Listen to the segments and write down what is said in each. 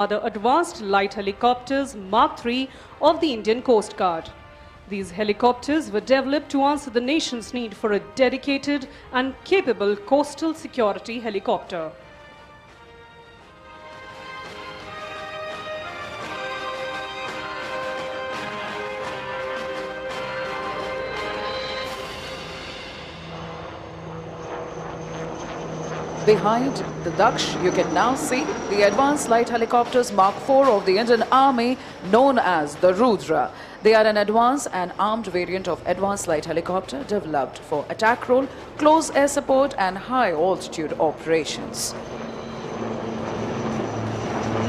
are the advanced light helicopters Mark III of the Indian Coast Guard. These helicopters were developed to answer the nation's need for a dedicated and capable coastal security helicopter. Behind the Daksh, you can now see the advanced light helicopters Mark IV of the Indian Army, known as the Rudra. They are an advanced and armed variant of advanced light helicopter developed for attack role, close air support and high altitude operations.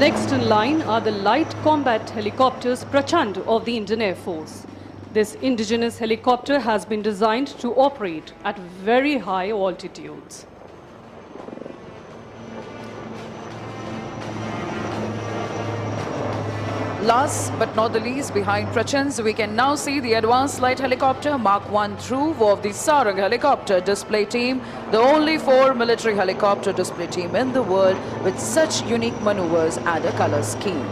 Next in line are the light combat helicopters Prachand of the Indian Air Force. This indigenous helicopter has been designed to operate at very high altitudes. Last but not the least, behind Prachands, we can now see the advanced light helicopter Mark I Dhruv of the Sarang helicopter display team, the only 4 military helicopter display team in the world with such unique maneuvers and a color scheme.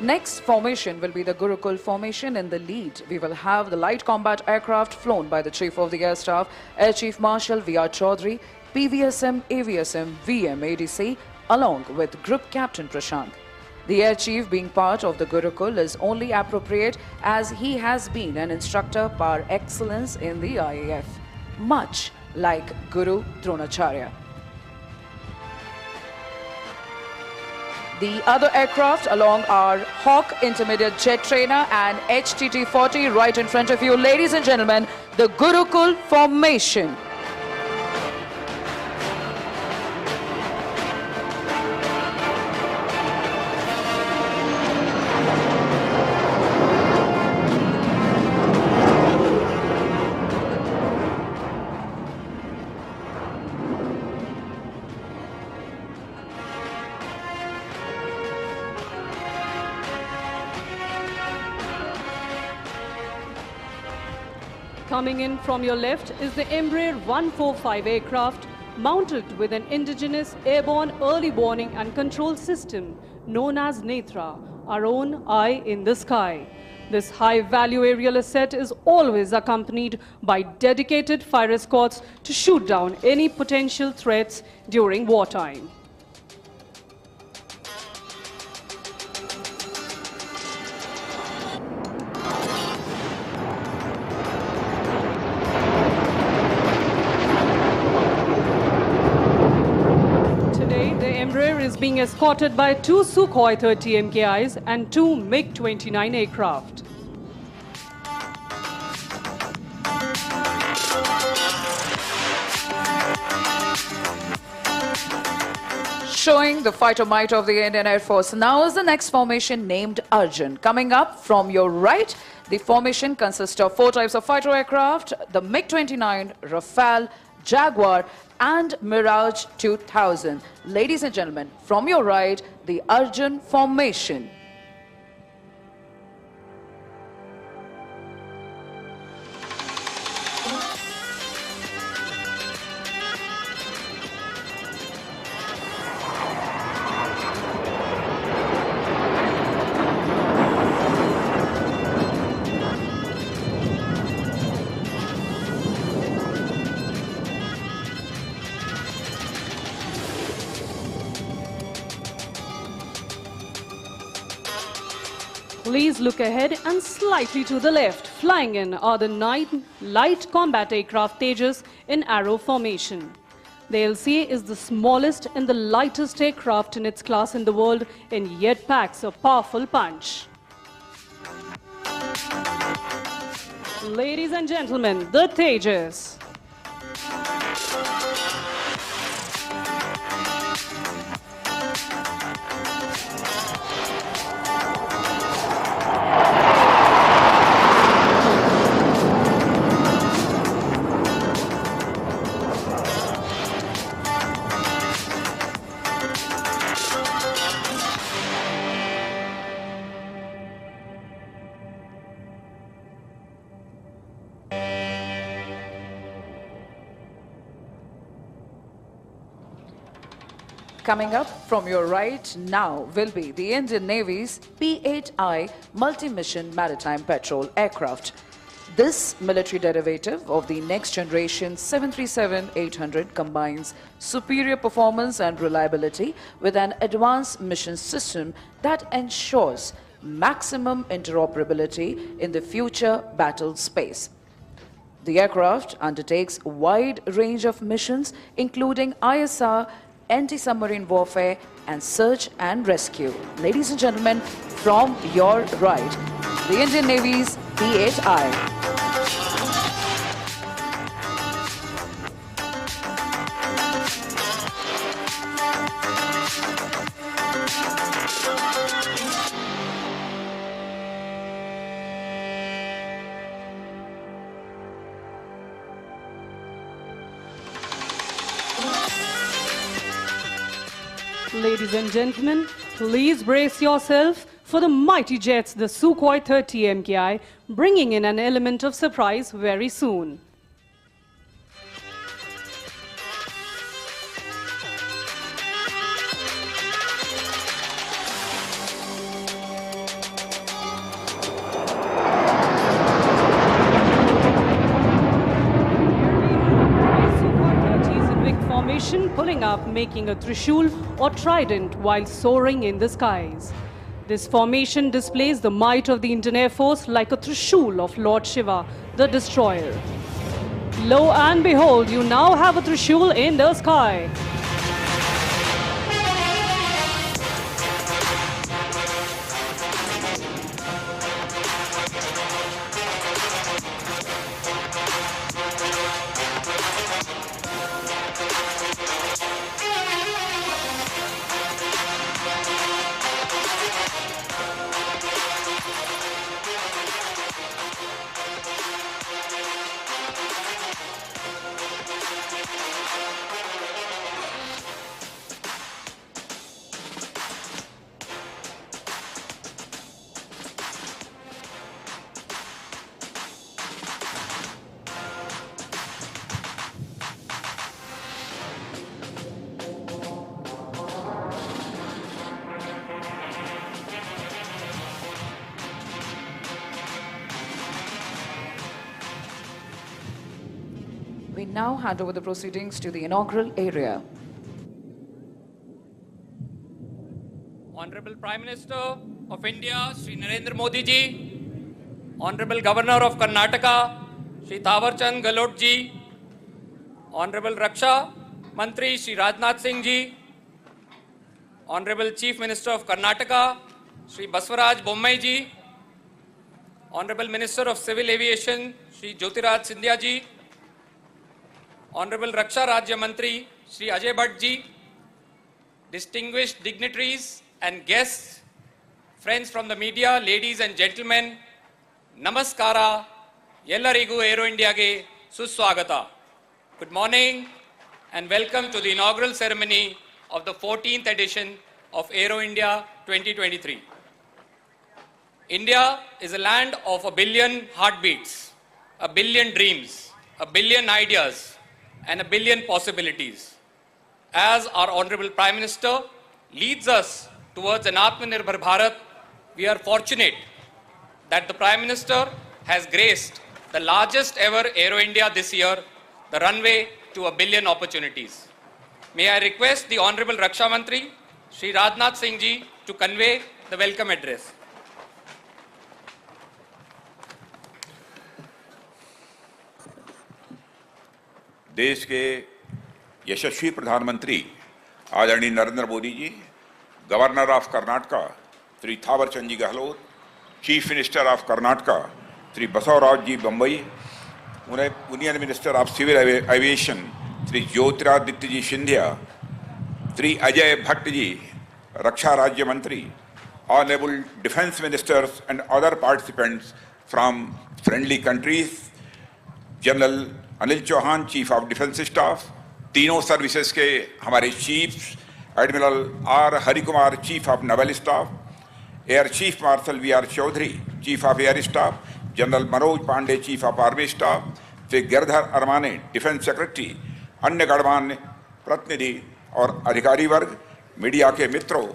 Next formation will be the Gurukul formation. In the lead, we will have the light combat aircraft flown by the Chief of the Air Staff, Air Chief Marshal V.R. Chaudhary, PVSM, AVSM, VM, ADC, along with Group Captain Prashant. The Air Chief being part of the Gurukul is only appropriate as he has been an instructor par excellence in the IAF, much like Guru Dronacharya. The other aircraft along are Hawk Intermediate Jet Trainer and HTT-40 right in front of you. Ladies and gentlemen, the Gurukul formation. Coming in from your left is the Embraer 145 aircraft mounted with an indigenous airborne early warning and control system known as Netra, our own eye in the sky. This high-value aerial asset is always accompanied by dedicated fire escorts to shoot down any potential threats during wartime. Is being escorted by 2 Sukhoi 30 MKIs and 2 MiG-29 aircraft. Showing the fighter might of the Indian Air Force. Now is the next formation named Arjun. Coming up from your right, the formation consists of 4 types of fighter aircraft, the MiG-29, Rafale, Jaguar and Mirage 2000. Ladies and gentlemen, from your right, the Arjun formation. Please look ahead and slightly to the left. Flying in are the 9 light combat aircraft Tejas in Aero formation. The LCA is the smallest and the lightest aircraft in its class in the world and yet packs a powerful punch. Ladies and gentlemen, the Tejas. Coming up from your right now will be the Indian Navy's P-8I multi-mission maritime patrol aircraft. This military derivative of the next generation 737-800 combines superior performance and reliability with an advanced mission system that ensures maximum interoperability in the future battle space. The aircraft undertakes a wide range of missions including ISR, anti-submarine warfare and search and rescue. Ladies and gentlemen, from your right, the Indian Navy's P-8I. Ladies and gentlemen, please brace yourself for the mighty jets, the Sukhoi 30 MKI, bringing in an element of surprise very soon. Pulling up, making a trishul or trident while soaring in the skies. This formation displays the might of the Indian Air Force like a trishul of Lord Shiva, the destroyer. Lo and behold, you now have a trishul in the sky. We now hand over the proceedings to the inaugural area. Honorable Prime Minister of India, Shri Narendra Modi ji, Honorable Governor of Karnataka, Shri Thawarchand Gehlot ji, Honorable Raksha Mantri, Shri Rajnath Singh ji, Honorable Chief Minister of Karnataka, Shri Baswaraj Bommai ji, Honorable Minister of Civil Aviation, Shri Jyotiraj Scindia ji, Honorable Raksha Rajya Mantri, Shri Ajay Bhatt ji, distinguished dignitaries and guests, friends from the media, ladies and gentlemen, Namaskara, Yellarigu Aero India ge Suswagata. Good morning and welcome to the inaugural ceremony of the 14th edition of Aero India 2023. India is a land of a billion heartbeats, a billion dreams, a billion ideas, and a billion possibilities. As our Honorable Prime Minister leads us towards an Atmanirbhar Bharat, we are fortunate that the Prime Minister has graced the largest ever Aero India this year, the runway to a billion opportunities. May I request the Honorable Raksha Mantri, Shri Rajnath Singh ji, to convey the welcome address. देश के यशस्वी प्रधानमंत्री आदरणीय Narendra Modi ji, governor of Karnataka Shri Thawarchand ji Gehlot, chief minister of Karnataka Shri Basavaraj ji Bommai, union minister of civil aviation Shri Jyotiraditya ji Scindia, Shri Ajay Bhatt ji, रक्षा राज्य मंत्री, honourable defence ministers and other participants from friendly countries, general Anil Chauhan, chief of defence staff, तीनों services के हमारे chiefs, admiral R Harikumar, chief of naval staff, air chief marshal we are Chaudhari, chief of air staff, general Manoj Pande, chief of army staff, Shri Girdhar Aramane, defence secretary, अन्य गणमान्य प्रतिनिधि और अधिकारी वर्ग, media के मित्रों,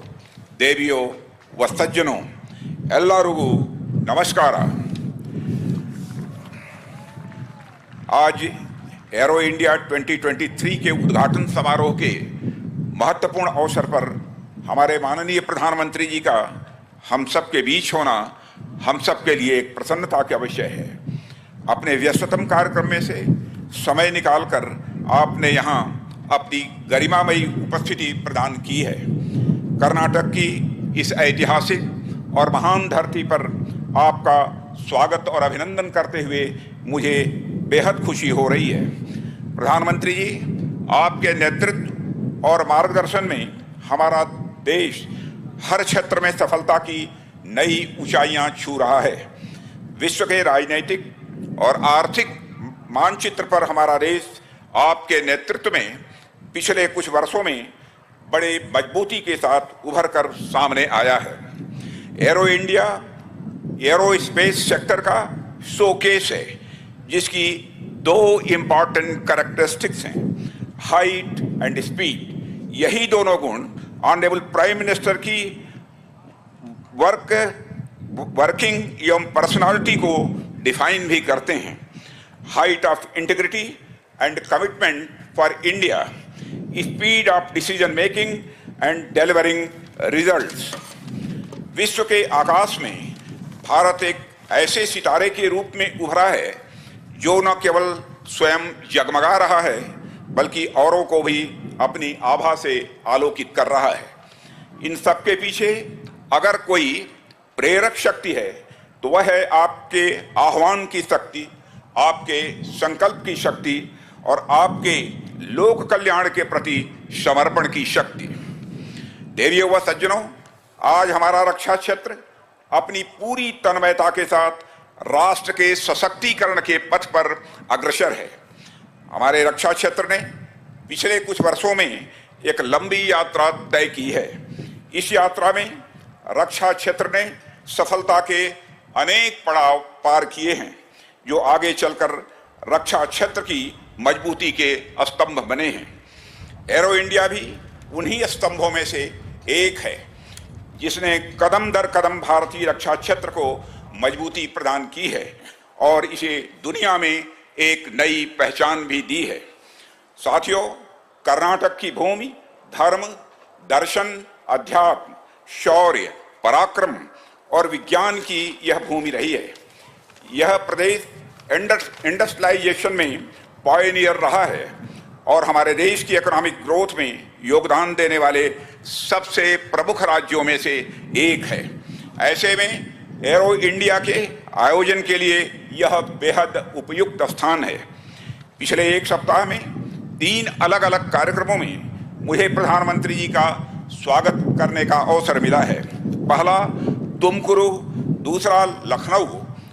देवियों व सज्जनों, एल्लारुगु नमस्कार। आज एरो इंडिया 2023 के उद्घाटन समारोह के महत्वपूर्ण अवसर पर हमारे माननीय प्रधानमंत्री जी का हम सब के बीच होना हम सब के लिए एक प्रसन्नता का विषय है। अपने व्यस्ततम कार्यक्रम में से समय निकालकर आपने यहाँ अपनी गरिमामयी उपस्थिति प्रदान की है। कर्नाटक की इस ऐतिहासिक और महान धरती पर आपका स्वागत और अभिनंदन करते हुए मुझे बेहद खुशी हो रही है। प्रधानमंत्री जी, आपके नेतृत्व और मार्गदर्शन में हमारा देश हर क्षेत्र में सफलता की नई ऊंचाइयां छू रहा है। विश्व के राजनीतिक और आर्थिक मानचित्र पर हमारा देश आपके नेतृत्व में पिछले कुछ वर्षों में बड़े मजबूती के साथ उभर कर सामने आया है। Arrow India arrow space sector का शोकेस है, जिसकी दो इम्पॉर्टेंट कैरेक्टरिस्टिक्स हैं, हाइट एंड स्पीड। यही दोनों गुण ऑनरेबल प्राइम मिनिस्टर की वर्किंग एवं पर्सनालिटी को डिफाइन भी करते हैं। Height of integrity and commitment for India, speed of decision making and delivering results. विश्व के आकाश में भारत एक ऐसे सितारे के रूप में उभरा है जो न केवल स्वयं जगमगा रहा है बल्कि औरों को भी अपनी आभा से आलोकित कर रहा है। इन सब के पीछे अगर कोई प्रेरक शक्ति है तो वह है आपके आह्वान की शक्ति, आपके संकल्प की शक्ति और आपके लोक कल्याण के प्रति समर्पण की शक्ति। देवियों व सज्जनों, आज हमारा रक्षा क्षेत्र अपनी पूरी तन्मयता के साथ राष्ट्र के सशक्तिकरण के पथ पर अग्रसर है। हमारे रक्षा क्षेत्र ने पिछले कुछ वर्षों में एक लंबी यात्रा तय की है। इस यात्रा में रक्षा क्षेत्र ने सफलता के अनेक पड़ाव पार किए हैं, जो आगे चलकर रक्षा क्षेत्र की मजबूती के स्तंभ बने हैं। एरो इंडिया भी उन्हीं स्तंभों में से एक है, जिसने कदम दर कदम भारतीय रक्षा क्षेत्र को मजबूती प्रदान की है और इसे दुनिया में एक नई पहचान भी दी है। साथियों, कर्नाटक की भूमि धर्म, दर्शन, अध्यात्म, शौर्य, पराक्रम और विज्ञान की यह भूमि रही है। यह प्रदेश इंडस्ट्रियलाइजेशन में पायनियर रहा है और हमारे देश की इकोनॉमिक ग्रोथ में योगदान देने वाले सबसे प्रमुख राज्यों में से एक है। ऐसे में एरो इंडिया के आयोजन के लिए यह बेहद उपयुक्त स्थान है। पिछले एक सप्ताह में 3 अलग अलग कार्यक्रमों में मुझे प्रधानमंत्री जी का स्वागत करने का अवसर मिला है। पहला तुमकुरु, दूसरा लखनऊ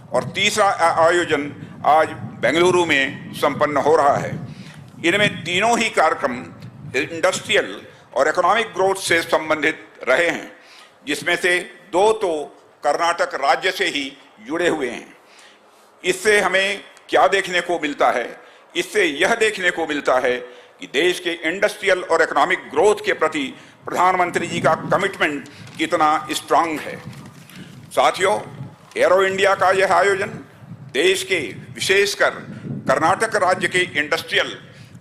और तीसरा आयोजन आज बेंगलुरु में संपन्न हो रहा है। इनमें तीनों ही कार्यक्रम इंडस्ट्रियल और इकोनॉमिक ग्रोथ से संबंधित रहे हैं, जिसमें से 2 तो कर्नाटक राज्य से ही जुड़े हुए हैं। इससे हमें क्या देखने को मिलता है? इससे यह देखने को मिलता है कि देश के इंडस्ट्रियल और इकोनॉमिक ग्रोथ के प्रति प्रधानमंत्री जी का कमिटमेंट कितना स्ट्रांग है। साथियों, एरो इंडिया का यह आयोजन देश के, विशेषकर कर्नाटक राज्य के इंडस्ट्रियल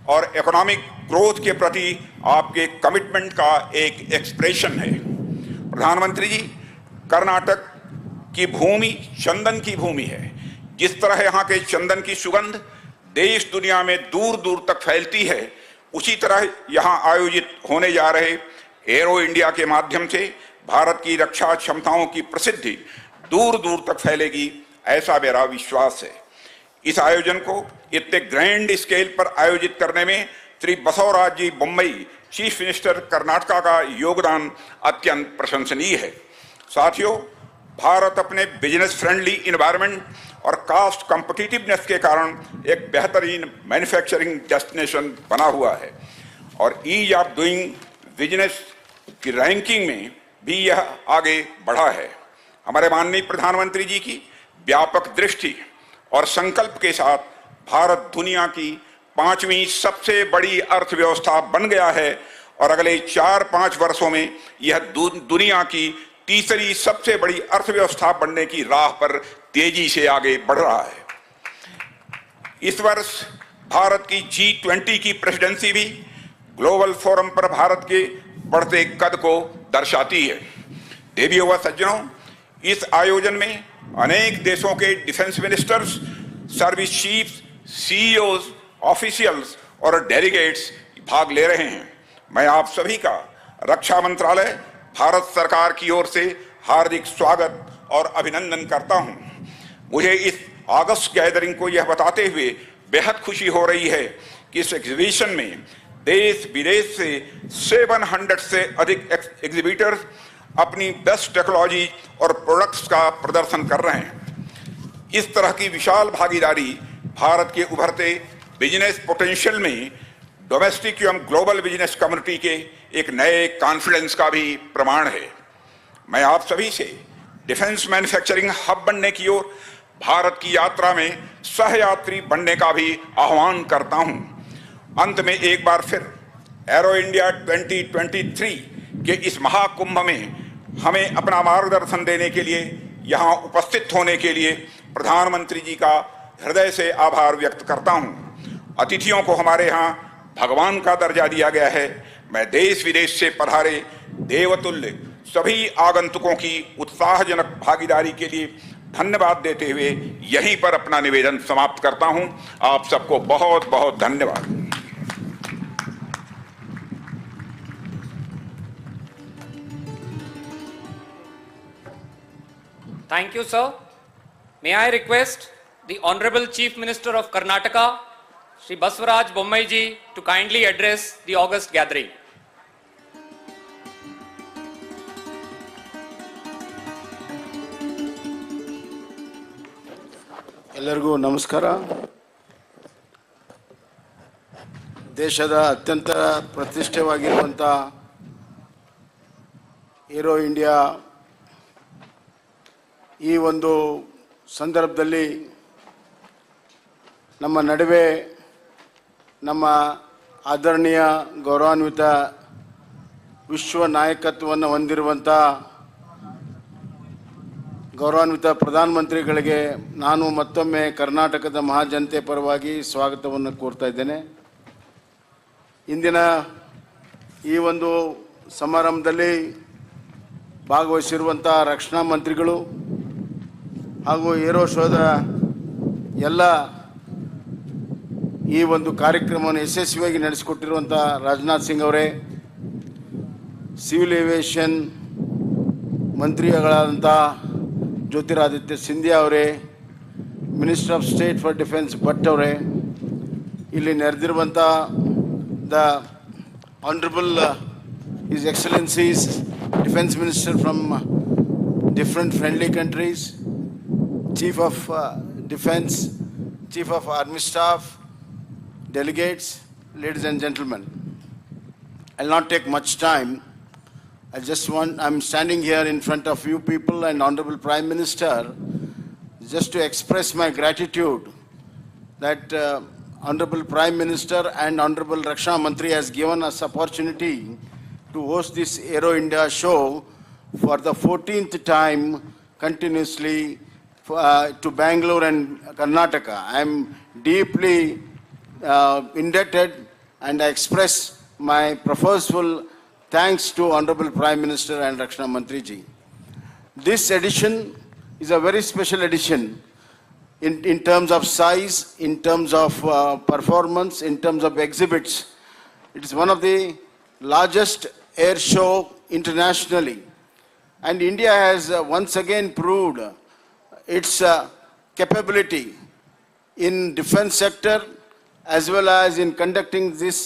और इकोनॉमिक ग्रोथ के प्रति आपके कमिटमेंट का एक एक्सप्रेशन है। प्रधानमंत्री जी, कर्नाटक की भूमि चंदन की भूमि है। जिस तरह यहाँ के चंदन की सुगंध देश दुनिया में दूर दूर तक फैलती है, उसी तरह यहाँ आयोजित होने जा रहे एरो इंडिया के माध्यम से भारत की रक्षा क्षमताओं की प्रसिद्धि दूर दूर तक फैलेगी, ऐसा मेरा विश्वास है। इस आयोजन को इतने ग्रैंड स्केल पर आयोजित करने में श्री बसवराज जी बम्बई, चीफ मिनिस्टर कर्नाटका का योगदान अत्यंत प्रशंसनीय है। साथियों, भारत अपने बिजनेस फ्रेंडली इन्वायरमेंट और कास्ट कॉम्पिटिटिवनेस के कारण एक बेहतरीन मैन्युफैक्चरिंग डेस्टिनेशन बना हुआ है और ईज ऑफ डूइंग बिजनेस की रैंकिंग में भी यह आगे बढ़ा है। हमारे माननीय प्रधानमंत्री जी की व्यापक दृष्टि और संकल्प के साथ भारत दुनिया की 5वीं सबसे बड़ी अर्थव्यवस्था बन गया है और अगले 4-5 वर्षों में यह दुनिया की तीसरी सबसे बड़ी अर्थव्यवस्था बनने की राह पर तेजी से आगे बढ़ रहा है। इस वर्ष भारत की G20 की प्रेसिडेंसी भी ग्लोबल फोरम पर भारत के बढ़ते कद को दर्शाती है। देवियों व सज्जनों, इस आयोजन में अनेक देशों के defence ministers, service chiefs, CEOs, officials और डेलीगेट्स भाग ले रहे हैं। मैं आप सभी का रक्षा मंत्रालय, भारत सरकार की ओर से हार्दिक स्वागत और अभिनंदन करता हूं। मुझे इस अगस्त गैदरिंग को यह बताते हुए बेहद खुशी हो रही है कि इस एग्जीबिशन में देश विदेश से 700 से अधिक एग्जीबिटर्स अपनी बेस्ट टेक्नोलॉजी और प्रोडक्ट्स का प्रदर्शन कर रहे हैं। इस तरह की विशाल भागीदारी भारत के उभरते बिजनेस पोटेंशियल में डोमेस्टिक एवं ग्लोबल बिजनेस कम्युनिटी के एक नए कॉन्फिडेंस का भी प्रमाण है। मैं आप सभी से डिफेंस मैन्युफैक्चरिंग हब बनने की ओर भारत की यात्रा में सहयात्री बनने का भी आह्वान करता हूं। अंत में एक बार फिर एरो इंडिया 2023 के इस महाकुंभ में हमें अपना मार्गदर्शन देने के लिए, यहां उपस्थित होने के लिए प्रधानमंत्री जी का हृदय से आभार व्यक्त करता हूं। अतिथियों को हमारे यहां भगवान का दर्जा दिया गया है। मैं देश विदेश से पधारे देवतुल्य सभी आगंतुकों की उत्साहजनक भागीदारी के लिए धन्यवाद देते हुए यहीं पर अपना निवेदन समाप्त करता हूं। आप सबको बहुत बहुत धन्यवाद। Thank you, sir. May I request the Honorable Chief Minister of Karnataka, Shri Baswaraj Bommai ji, to kindly address the August gathering. ಎಲ್ಲರಿಗೂ ನಮಸ್ಕಾರ. ದೇಶದ ಅತ್ಯಂತ ಪ್ರತಿಷ್ಠೆವಾಗಿರುವಂಥ ಏರೋ ಇಂಡಿಯಾ ಈ ಒಂದು ಸಂದರ್ಭದಲ್ಲಿ ನಮ್ಮ ನಡುವೆ ನಮ್ಮ ಆದರಣೀಯ ಗೌರವಾನ್ವಿತ ವಿಶ್ವ ನಾಯಕತ್ವವನ್ನು ಹೊಂದಿರುವಂಥ ಗೌರವಾನ್ವಿತ ಪ್ರಧಾನಮಂತ್ರಿಗಳಿಗೆ ನಾನು ಮತ್ತೊಮ್ಮೆ ಕರ್ನಾಟಕದ ಮಹಾಜನತೆ ಪರವಾಗಿ ಸ್ವಾಗತವನ್ನು ಕೋರ್ತಾ ಇದ್ದೇನೆ. ಇಂದಿನ ಈ ಒಂದು ಸಮಾರಂಭದಲ್ಲಿ ಭಾಗವಹಿಸಿರುವಂಥ ರಕ್ಷಣಾ ಮಂತ್ರಿಗಳು ಹಾಗೂ ಏರೋ ಶೋದ ಎಲ್ಲ ಈ ಒಂದು ಕಾರ್ಯಕ್ರಮವನ್ನು ಯಶಸ್ವಿಯಾಗಿ ನಡೆಸಿಕೊಟ್ಟಿರುವಂಥ ರಾಜನಾಥ್ ಸಿಂಗ್ ಅವರೇ, ಸಿವಿಲ್ ಏವಿಯೇಷನ್ ಮಂತ್ರಿಗಳಾದಂಥ ಜ್ಯೋತಿರಾದಿತ್ಯ ಸಿಂಧಿಯಾ ಅವರೇ, minister of state for defence Bhatt ಅವರೇ, ಇಲ್ಲಿ ನೆರೆದಿರುವಂಥ the honourable his excellencies defence minister from different friendly countries, Chief of Defense, Chief of Army Staff, delegates, ladies and gentlemen. I'll not take much time. I'm standing here in front of you people and Honorable Prime Minister just to express my gratitude that Honorable Prime Minister and Honorable Raksha Mantri has given us opportunity to host this Aero India show for the 14th time continuously to Bangalore and Karnataka. I am deeply indebted and I express my profuseful thanks to Honorable Prime Minister and Rakshana Mantri ji. This edition is a very special edition in terms of size, in terms of performance, in terms of exhibits. It is one of the largest air show internationally. And India has once again proved its capability in defense sector as well as in conducting this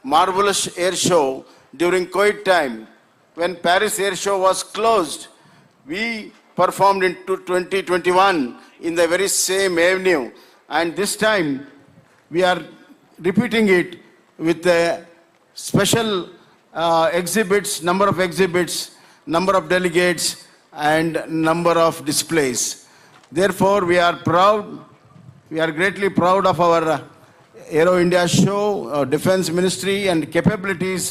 marvelous air show during COVID time. When Paris Air Show was closed, we performed in 2021 in the very same avenue, and this time we are repeating it with a special exhibits, number of exhibits, number of delegates and number of displays. Therefore, we are proud, we are greatly proud of our Aero India show, Defense Ministry and capabilities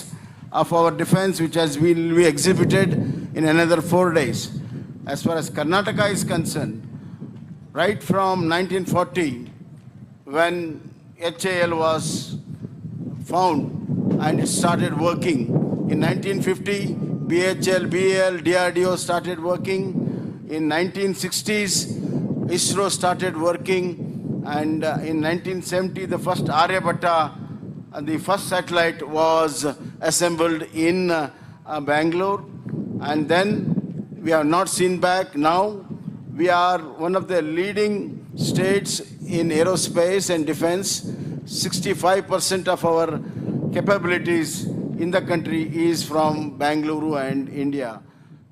of our defense, which will be exhibited in another 4 days. As far as Karnataka is concerned, right from 1940, when HAL was found and it started working, in 1950, BHL, BAL, DRDO started working. In 1960s, ISRO started working, and in 1970, the first Aryabhatta, the first satellite was assembled in Bangalore, and then we have not seen back. Now we are one of the leading states in aerospace and defense. 65% of our capabilities in the country is from Bangalore and India.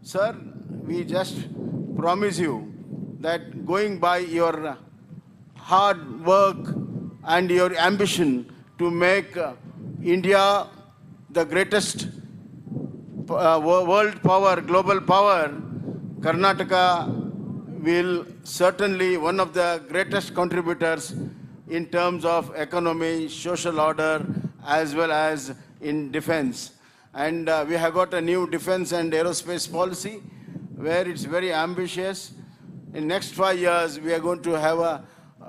Sir, we just promise you that going by your hard work and your ambition to make India the greatest world power, global power, Karnataka will certainly one of the greatest contributors in terms of economy, social order, as well as in defense. And we have got a new defense and aerospace policy where it's very ambitious. In next 5 years, we are going to have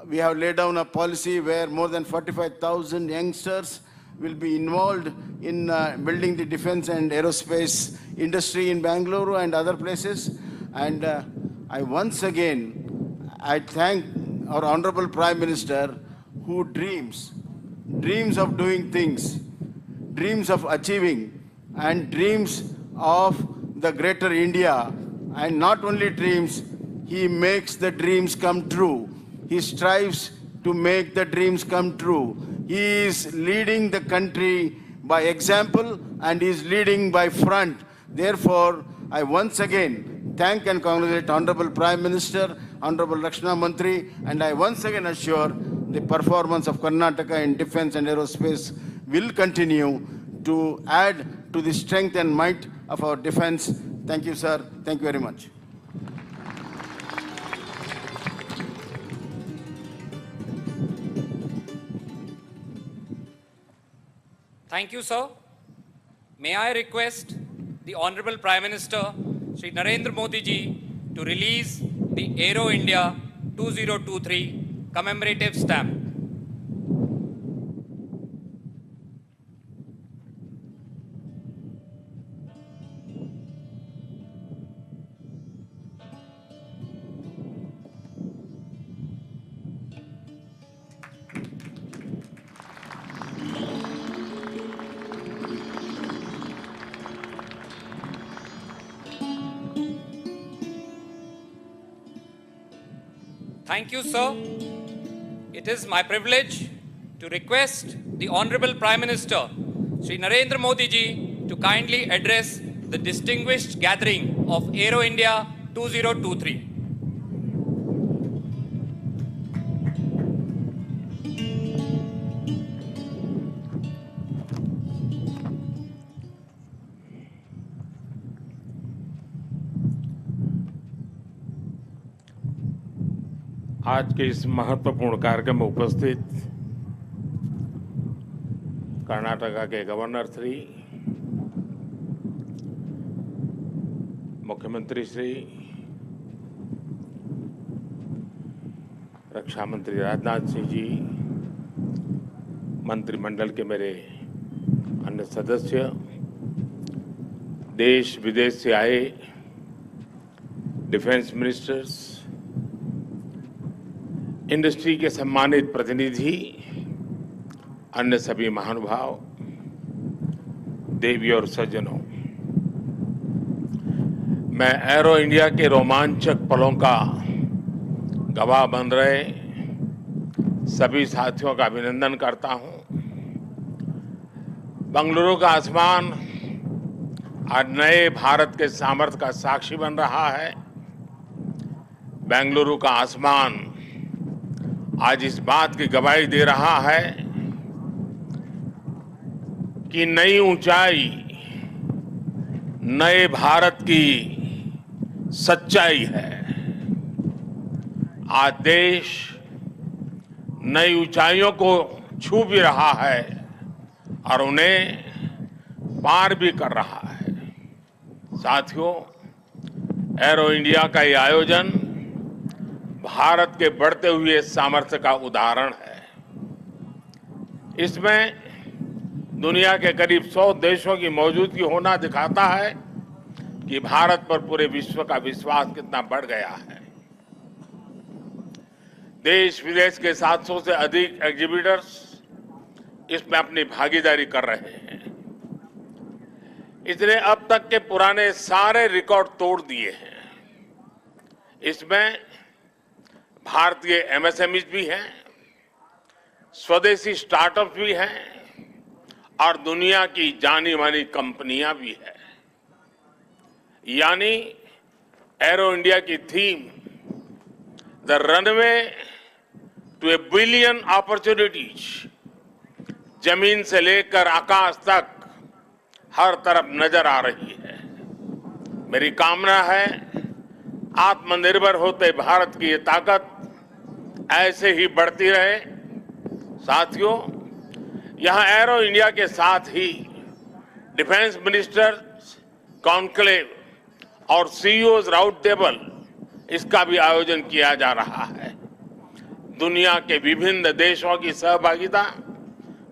we have laid down a policy where more than 45,000 youngsters will be involved in building the defense and aerospace industry in Bangalore and other places. And I once again, I thank our Honorable Prime Minister who dreams of doing things, dreams of achieving, and dreams of the greater India. And not only dreams, he makes the dreams come true. He strives to make the dreams come true. He is leading the country by example and is leading by front. Therefore, I once again thank and congratulate Honorable Prime Minister, Honorable Rakshana Mantri, and I once again assure the performance of Karnataka in defense and aerospace will continue to add to the strength and might of our defense. Thank you, sir. Thank you very much. Thank you, sir. May I request the Honorable Prime Minister, Shri Narendra Modi ji, to release the Aero India 2023 commemorative stamp. Thank you, sir. It is my privilege to request the Honorable Prime Minister, Shri Narendra Modi ji, to kindly address the distinguished gathering of Aero India 2023. आज के इस महत्वपूर्ण कार्यक्रम में उपस्थित कर्नाटका के governor Shri, मुख्यमंत्री श्री, रक्षा मंत्री राजनाथ सिंह जी, मंत्रिमंडल के मेरे अन्य सदस्य, देश विदेश से आए डिफेंस मिनिस्टर्स, इंडस्ट्री के सम्मानित प्रतिनिधि, अन्य सभी महानुभाव, देवी और सज्जनों, मैं एरो इंडिया के रोमांचक पलों का गवाह बन रहे सभी साथियों का अभिनंदन करता हूं। बंगलुरु का आसमान आज नए भारत के सामर्थ्य का साक्षी बन रहा है। बेंगलुरु का आसमान आज इस बात की गवाही दे रहा है कि नई ऊंचाई नए भारत की सच्चाई है। आज देश नई ऊंचाइयों को छू भी रहा है और उन्हें पार भी कर रहा है। साथियों, एरो इंडिया का ये आयोजन भारत के बढ़ते हुए सामर्थ्य का उदाहरण है। इसमें दुनिया के करीब 100 देशों की मौजूदगी होना दिखाता है कि भारत पर पूरे विश्व का विश्वास कितना बढ़ गया है। देश विदेश के 700 से अधिक एग्जीबिटर्स इसमें अपनी भागीदारी कर रहे हैं। इसने अब तक के पुराने सारे रिकॉर्ड तोड़ दिए हैं। इसमें भारतीय एमएसएमईज भी हैं, स्वदेशी स्टार्टअप भी हैं और दुनिया की जानी मानी कंपनियां भी हैं। यानी एरो इंडिया की theme the runway to a billion opportunities, जमीन से लेकर आकाश तक हर तरफ नजर आ रही है। मेरी कामना है आत्मनिर्भर होते भारत की ये ताकत ऐसे ही बढ़ती रहे। साथियों, यहां एरो इंडिया के साथ ही डिफेंस मिनिस्टर्स कॉन्क्लेव और सीईओज राउंड टेबल इसका भी आयोजन किया जा रहा है। दुनिया के विभिन्न देशों की सहभागिता,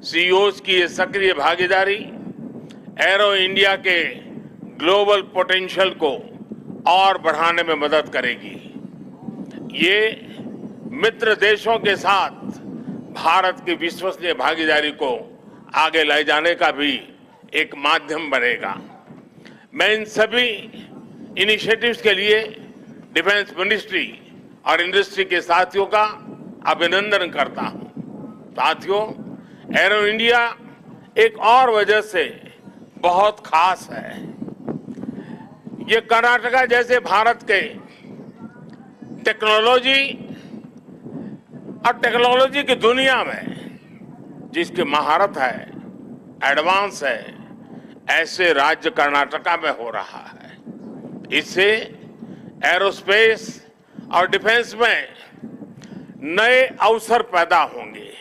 सीईओज की ये सक्रिय भागीदारी एरो इंडिया के ग्लोबल पोटेंशियल को और बढ़ाने में मदद करेगी। ये मित्र देशों के साथ भारत की विश्वसनीय भागीदारी को आगे ले जाने का भी एक माध्यम बनेगा। मैं इन सभी इनिशिएटिव्स के लिए डिफेंस मिनिस्ट्री और इंडस्ट्री के साथियों का अभिनंदन करता हूं। साथियों, एरो इंडिया एक और वजह से बहुत खास है। ये कर्नाटका जैसे भारत के टेक्नोलॉजी और टेक्नोलॉजी की दुनिया में जिसकी महारत है, एडवांस है, ऐसे राज्य कर्नाटका में हो रहा है। इससे एरोस्पेस और डिफेंस में नए अवसर पैदा होंगे।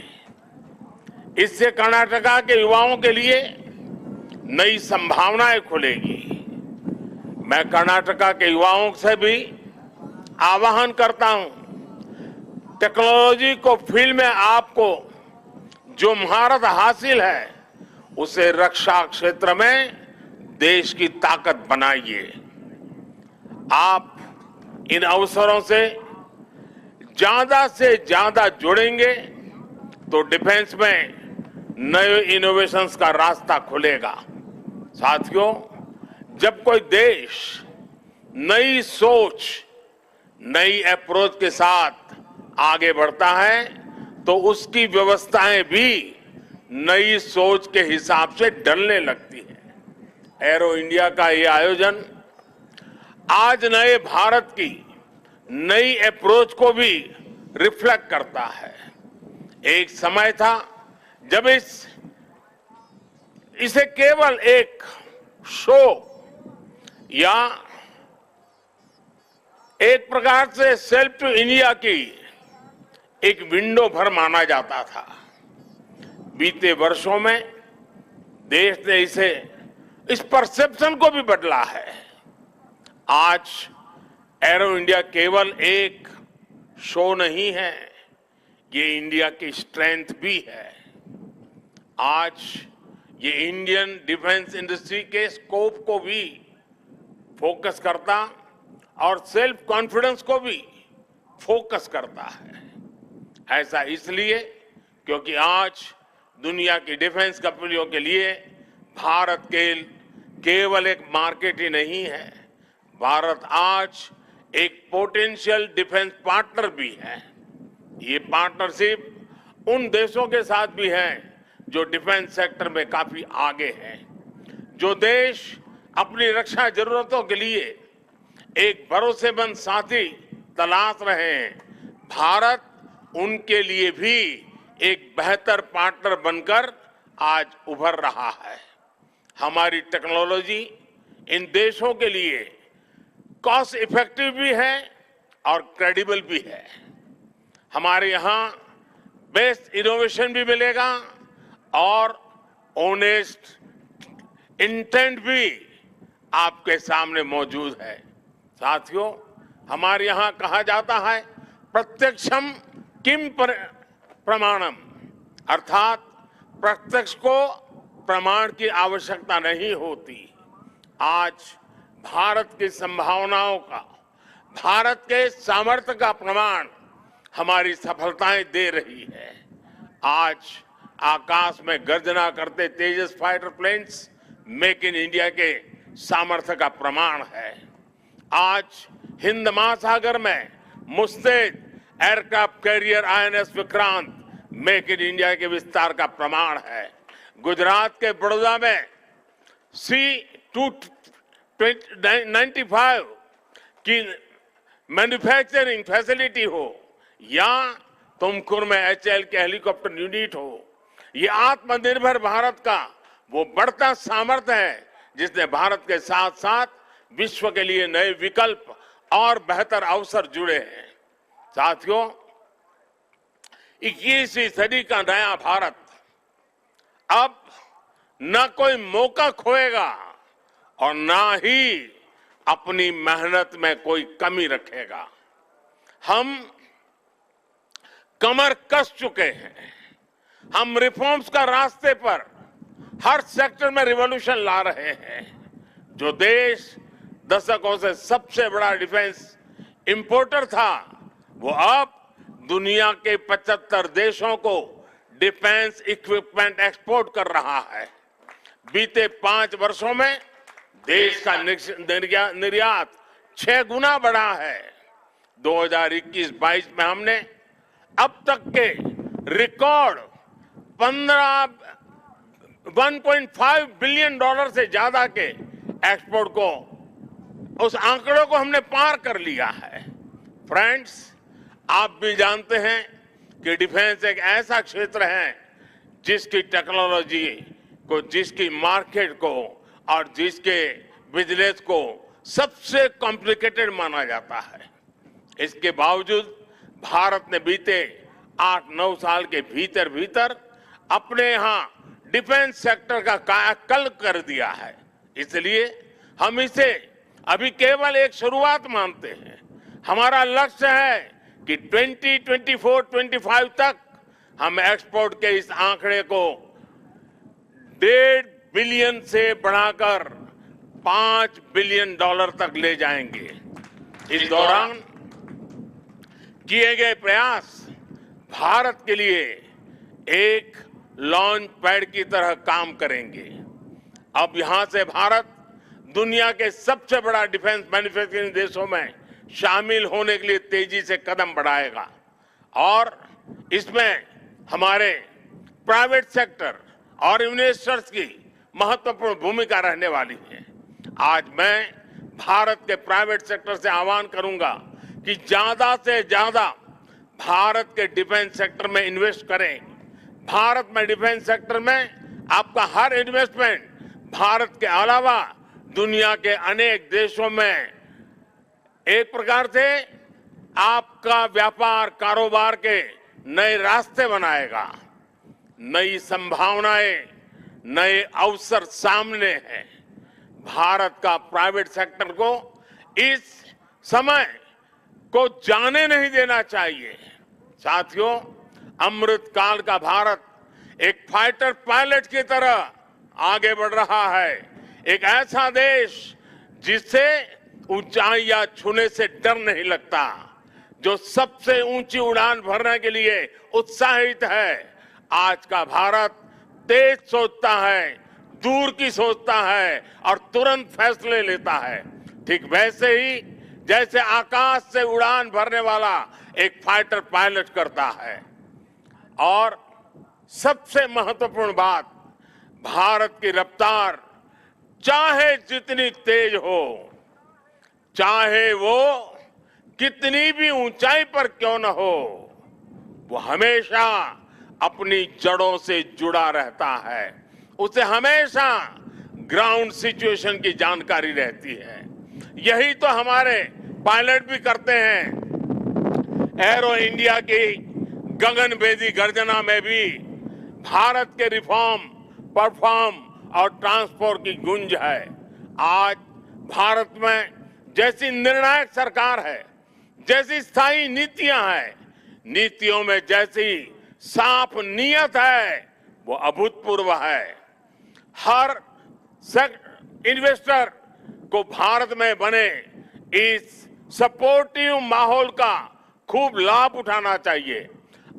इससे कर्नाटका के युवाओं के लिए नई संभावनाएं खुलेगी। मैं कर्नाटका के युवाओं से भी आह्वान करता हूं, टेक्नोलॉजी को फील्ड में आपको जो महारत हासिल है उसे रक्षा क्षेत्र में देश की ताकत बनाइए। आप इन अवसरों से ज्यादा जुड़ेंगे तो डिफेंस में नए इनोवेशंस का रास्ता खुलेगा। साथियों, जब कोई देश नई सोच, नई अप्रोच के साथ आगे बढ़ता है तो उसकी व्यवस्थाएं भी नई सोच के हिसाब से ढलने लगती है। एरो इंडिया का ये आयोजन आज नए भारत की नई अप्रोच को भी रिफ्लेक्ट करता है। एक समय था जब इसे केवल एक शो या एक प्रकार से सेल्फ टू इंडिया की एक विंडो भर माना जाता था। बीते वर्षों में देश ने इस परसेप्शन को भी बदला है। आज एरो इंडिया केवल एक शो नहीं है, ये इंडिया की स्ट्रेंथ भी है। आज ये इंडियन डिफेंस इंडस्ट्री के स्कोप को भी फोकस करता और सेल्फ कॉन्फिडेंस को भी फोकस करता है। ऐसा इसलिए क्योंकि आज दुनिया की डिफेंस कंपनियों के लिए भारत केवल एक मार्केट ही नहीं है, भारत आज एक पोटेंशियल डिफेंस पार्टनर भी है। ये पार्टनरशिप उन देशों के साथ भी है जो डिफेंस सेक्टर में काफी आगे हैं। जो देश अपनी रक्षा जरूरतों के लिए एक भरोसेमंद साथी तलाश रहे हैं, भारत उनके लिए भी एक बेहतर पार्टनर बनकर आज उभर रहा है। हमारी टेक्नोलॉजी इन देशों के लिए कॉस्ट इफेक्टिव भी है और क्रेडिबल भी है। हमारे यहाँ बेस्ट इनोवेशन भी मिलेगा और ऑनेस्ट इंटेंट भी आपके सामने मौजूद है। साथियों, हमारे यहां कहा जाता है प्रत्यक्षम किम प्रमाणम, अर्थात प्रत्यक्ष को प्रमाण की आवश्यकता नहीं होती। आज भारत की संभावनाओं का, भारत के सामर्थ्य का प्रमाण हमारी सफलताएं दे रही है। आज आकाश में गर्जना करते Tejas fighter planes make in India के सामर्थ्य का प्रमाण है। आज हिंद महासागर में मुस्तैद aircraft carrier INS Vikrant make in India के विस्तार का प्रमाण है। गुजरात के बड़ौदा में C-295 की मैन्युफैक्चरिंग फैसिलिटी हो या तुमकुर में HAL के हेलीकॉप्टर यूनिट हो, ये आत्मनिर्भर भारत का वो बढ़ता सामर्थ्य है जिसने भारत के साथ साथ विश्व के लिए नए विकल्प और बेहतर अवसर जुड़े हैं। साथियों, 21वीं सदी का नया भारत अब न कोई मौका खोएगा और न ही अपनी मेहनत में कोई कमी रखेगा। हम कमर कस चुके हैं। हम रिफॉर्म्स का रास्ते पर हर सेक्टर में रिवॉल्यूशन ला रहे हैं। जो देश दशकों से सबसे बड़ा डिफेंस इंपोर्टर था, वो अब दुनिया के 75 देशों को डिफेंस इक्विपमेंट एक्सपोर्ट कर रहा है। बीते 5 वर्षों में देश का निर्यात 6 गुना बढ़ा है। 2021-22 में हमने अब तक के रिकॉर्ड 1.5 बिलियन डॉलर से ज्यादा के एक्सपोर्ट को, उस आंकड़ों को हमने पार कर लिया है। फ्रेंड्स, आप भी जानते हैं कि डिफेंस एक ऐसा क्षेत्र है जिसकी टेक्नोलॉजी को, जिसकी मार्केट को और जिसके बिजनेस को सबसे कॉम्प्लिकेटेड माना जाता है। इसके बावजूद भारत ने बीते 8-9 साल के भीतर भीतर अपने यहां डिफेंस सेक्टर का कायाकल्प कर दिया है। इसलिए हम इसे अभी केवल एक शुरुआत मानते हैं। हमारा लक्ष्य है कि 2024-25 तक हम एक्सपोर्ट के इस आंकड़े को 1.5 बिलियन से बढ़ाकर 5 बिलियन डॉलर तक ले जाएंगे। इस दौरान किए गए प्रयास भारत के लिए एक लॉन्च पैड की तरह काम करेंगे। अब यहां से भारत दुनिया के सबसे बड़ा डिफेंस मैन्युफैक्चरिंग देशों में शामिल होने के लिए तेजी से कदम बढ़ाएगा और इसमें हमारे प्राइवेट सेक्टर और इन्वेस्टर्स की महत्वपूर्ण भूमिका रहने वाली है। आज मैं भारत के प्राइवेट सेक्टर से आह्वान करूंगा कि ज्यादा से ज्यादा भारत के डिफेंस सेक्टर में इन्वेस्ट करें। भारत में डिफेंस सेक्टर में आपका हर इन्वेस्टमेंट भारत के अलावा दुनिया के अनेक देशों में एक प्रकार से आपका व्यापार कारोबार के नए रास्ते बनाएगा। नई संभावनाएं, नए अवसर सामने हैं। भारत का प्राइवेट सेक्टर को इस समय को जाने नहीं देना चाहिए। साथियों, अमृत काल का भारत एक फाइटर पायलट की तरह आगे बढ़ रहा है। एक ऐसा देश जिससे ऊंचाइयां छूने से डर नहीं लगता, जो सबसे ऊंची उड़ान भरने के लिए उत्साहित है। आज का भारत तेज सोचता है, दूर की सोचता है और तुरंत फैसले लेता है। ठीक वैसे ही जैसे आकाश से उड़ान भरने वाला एक फाइटर पायलट करता है। और सबसे महत्वपूर्ण बात, भारत की रफ्तार चाहे जितनी तेज हो, चाहे वो कितनी भी ऊंचाई पर क्यों न हो, वो हमेशा अपनी जड़ों से जुड़ा रहता है। उसे हमेशा ग्राउंड सिचुएशन की जानकारी रहती है। यही तो हमारे पायलट भी करते हैं। एरो इंडिया की गगनभेदी गर्जना में भी भारत के रिफॉर्म, परफॉर्म और ट्रांसपोर्ट की गूंज है। आज भारत में जैसी निर्णायक सरकार है, जैसी स्थायी नीतियां हैं, नीतियों में जैसी साफ नीयत है, वो अभूतपूर्व है। हर इन्वेस्टर को भारत में बने इस सपोर्टिव माहौल का खूब लाभ उठाना चाहिए।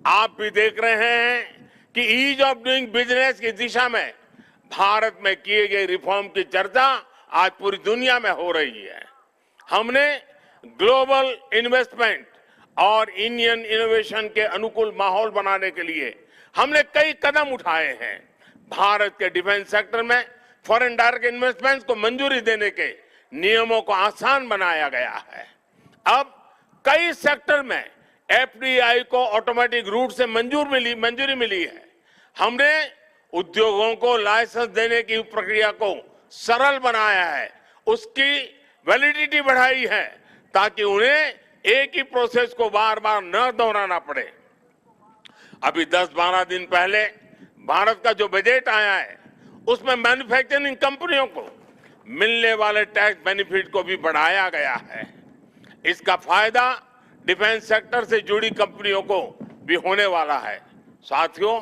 आप भी देख रहे हैं कि ईज ऑफ डूइंग बिजनेस की दिशा में भारत में किए गए रिफॉर्म की चर्चा आज पूरी दुनिया में हो रही है। हमने ग्लोबल इन्वेस्टमेंट और इंडियन इनोवेशन के अनुकूल माहौल बनाने के लिए हमने कई कदम उठाए हैं। भारत के डिफेंस सेक्टर में फॉरेन डायरेक्ट इन्वेस्टमेंट्स को मंजूरी देने के नियमों को आसान बनाया गया है। अब कई सेक्टर में एफडीआई को ऑटोमेटिक रूट से मंजूरी मिली है। हमने उद्योगों को लाइसेंस देने की प्रक्रिया को सरल बनाया है, उसकी वैलिडिटी बढ़ाई है ताकि उन्हें एक ही प्रोसेस को बार बार न दोहराना पड़े। अभी 10-12 दिन पहले भारत का जो बजट आया है उसमें मैन्युफैक्चरिंग कंपनियों को मिलने वाले टैक्स बेनिफिट को भी बढ़ाया गया है। इसका फायदा डिफेंस सेक्टर से जुड़ी कंपनियों को भी होने वाला है। साथियों,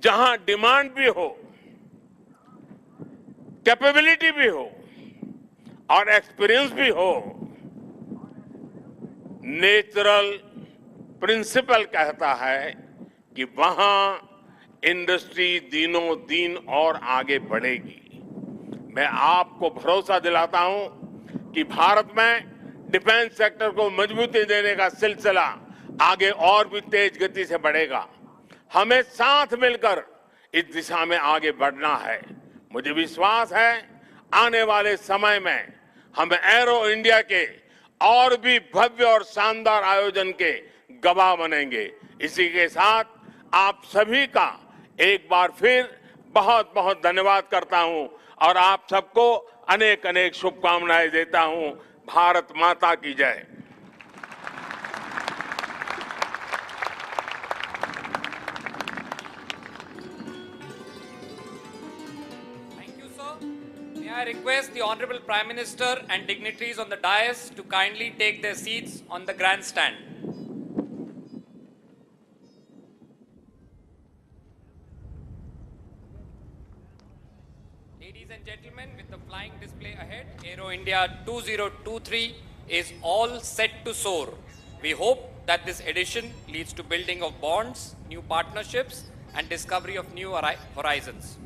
जहां डिमांड भी हो, कैपेबिलिटी भी हो और एक्सपीरियंस भी हो, नेचुरल प्रिंसिपल कहता है कि वहां इंडस्ट्री दिनों दिन और आगे बढ़ेगी। मैं आपको भरोसा दिलाता हूं कि भारत में डिफेंस सेक्टर को मजबूती देने का सिलसिला आगे और भी तेज गति से बढ़ेगा। हमें साथ मिलकर इस दिशा में आगे बढ़ना है। मुझे विश्वास है आने वाले समय में हम एरो इंडिया के और भी भव्य और शानदार आयोजन के गवाह बनेंगे। इसी के साथ आप सभी का एक बार फिर बहुत बहुत धन्यवाद करता हूं और आप सबको अनेक अनेक शुभकामनाएं देता हूं। भारत माता की जय। Thank you, sir. May I request the Honorable Prime Minister and dignitaries on the dais to kindly take their seats on the grandstand. Ladies and gentlemen, with the flying display ahead, Aero India 2023 is all set to soar. We hope that this edition leads to building of bonds, new partnerships, and discovery of new horizons.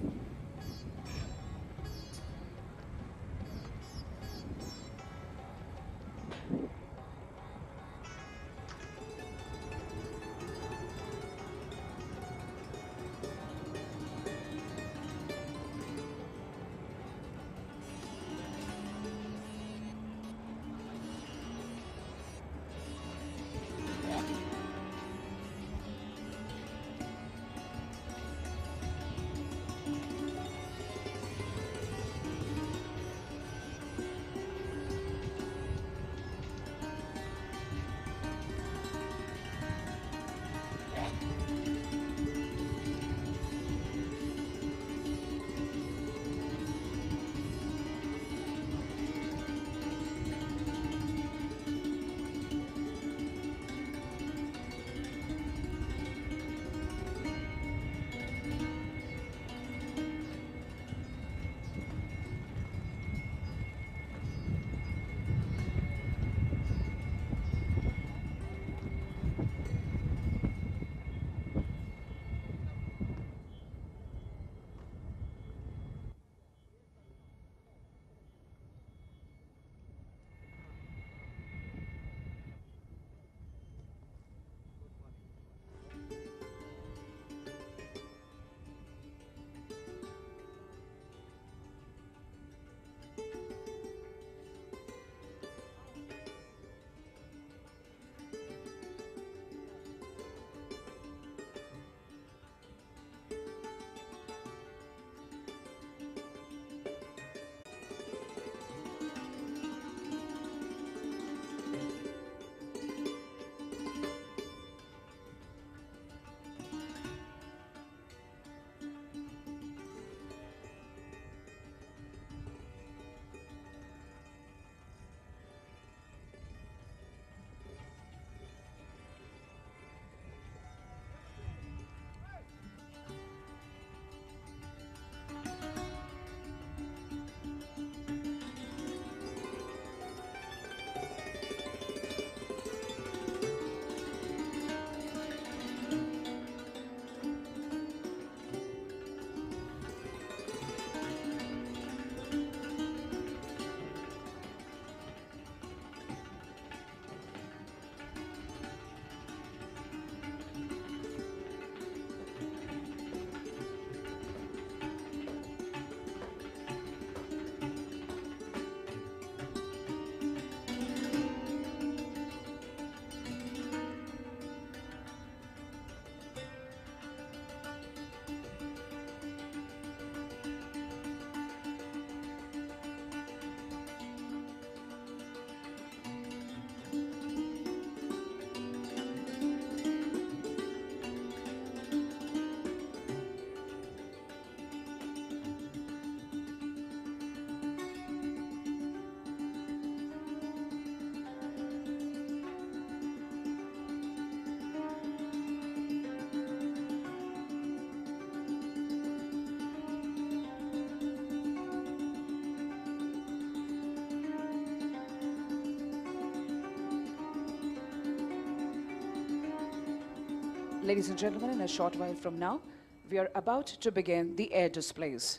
Ladies and gentlemen, in a short while from now, we are about to begin the air displays.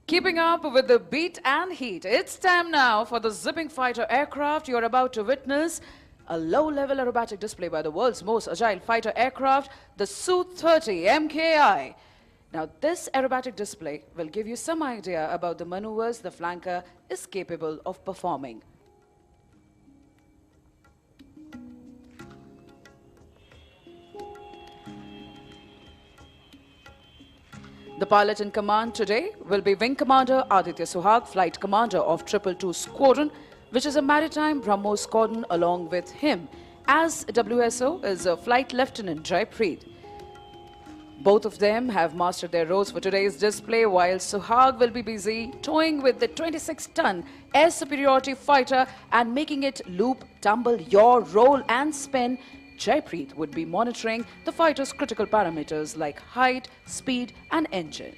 Keeping up with the beat and heat, it's time now for the zipping fighter aircraft. You're about to witness a low-level aerobatic display by the world's most agile fighter aircraft, the Su-30 MKI. Now, this aerobatic display will give you some idea about the maneuvers the flanker is capable of performing. The pilot in command today will be Wing Commander Aditya Suhag, Flight Commander of 222 Squadron, which is a maritime BrahMos squadron. Along with him as WSO is Flight Lieutenant Jaipreet. Both of them have mastered their roles for today's display, while Suhag will be busy toying with the 26-ton air superiority fighter and making it loop, tumble, yaw, roll and spin. Jaipreet would be monitoring the fighter's critical parameters like height, speed and engine.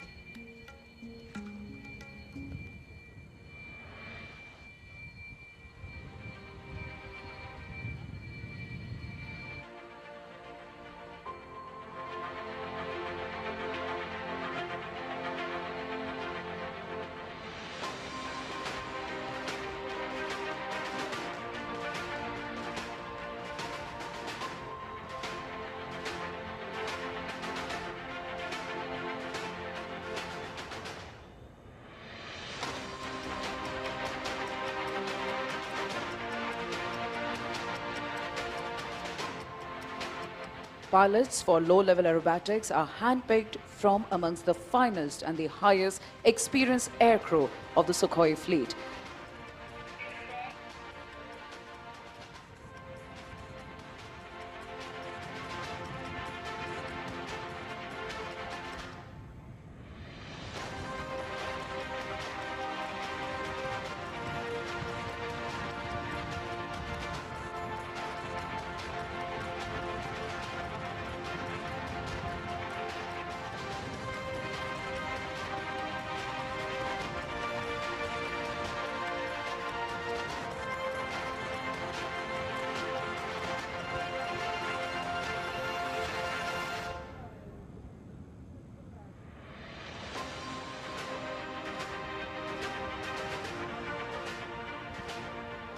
Pilots for low-level aerobatics are handpicked from amongst the finest and the highest experienced aircrew of the Sukhoi fleet.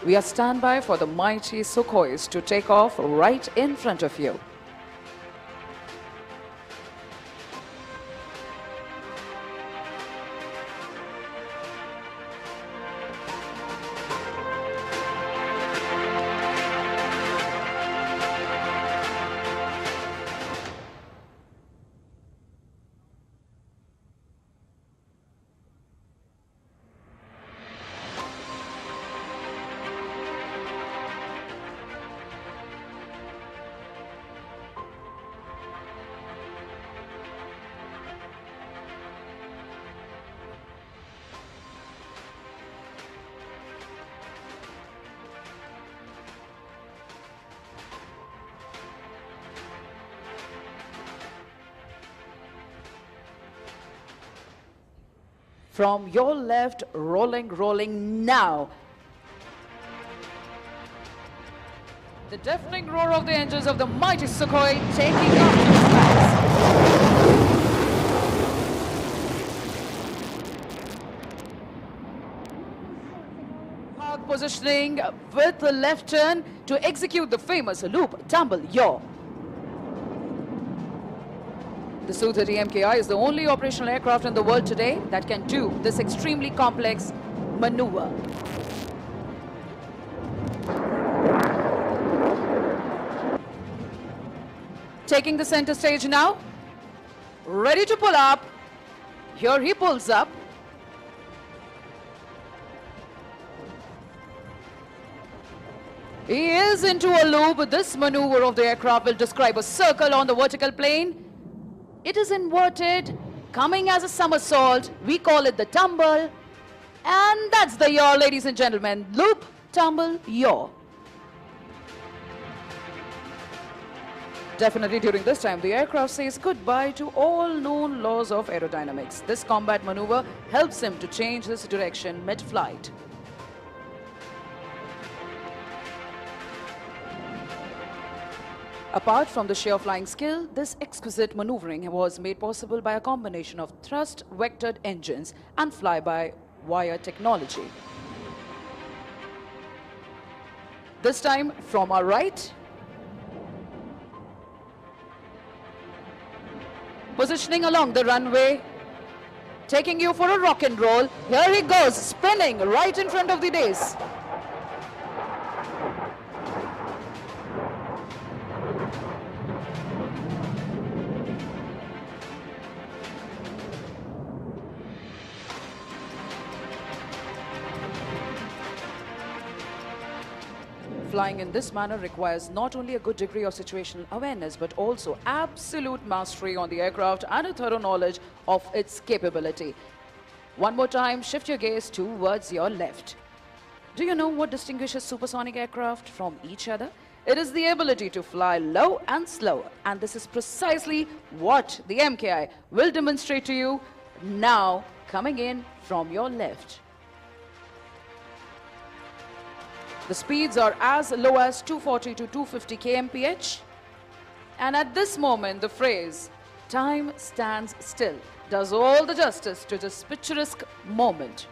We are standby for the mighty Sukhois to take off right in front of you. From your left, rolling now. The deafening roar of the engines of the mighty Sukhoi taking up the skies. Positioning with the left turn to execute the famous loop, tumble, yaw. The Su-30 MKI is the only operational aircraft in the world today that can do this extremely complex maneuver. Taking the center stage now, ready to pull up. Here he pulls up. He is into a loop. This maneuver of the aircraft will describe a circle on the vertical plane. It is inverted, coming as a somersault. We call it the tumble. And that's the yaw, ladies and gentlemen. Loop, tumble, yaw. Definitely during this time, the aircraft says goodbye to all known laws of aerodynamics. This combat maneuver helps him to change his direction mid-flight. Apart from the sheer flying skill, this exquisite maneuvering was made possible by a combination of thrust-vectored engines and fly-by-wire technology. This time from our right, positioning along the runway, taking you for a rock and roll. Here he goes, spinning right in front of the dais. Flying in this manner requires not only a good degree of situational awareness, but also absolute mastery on the aircraft and a thorough knowledge of its capability. One more time, shift your gaze towards your left. Do you know what distinguishes supersonic aircraft from each other? It is the ability to fly low and slow, and this is precisely what the MKI will demonstrate to you now, coming in from your left. The speeds are as low as 240 to 250 kmph. And at this moment, the phrase, "time stands still," does all the justice to this picturesque moment.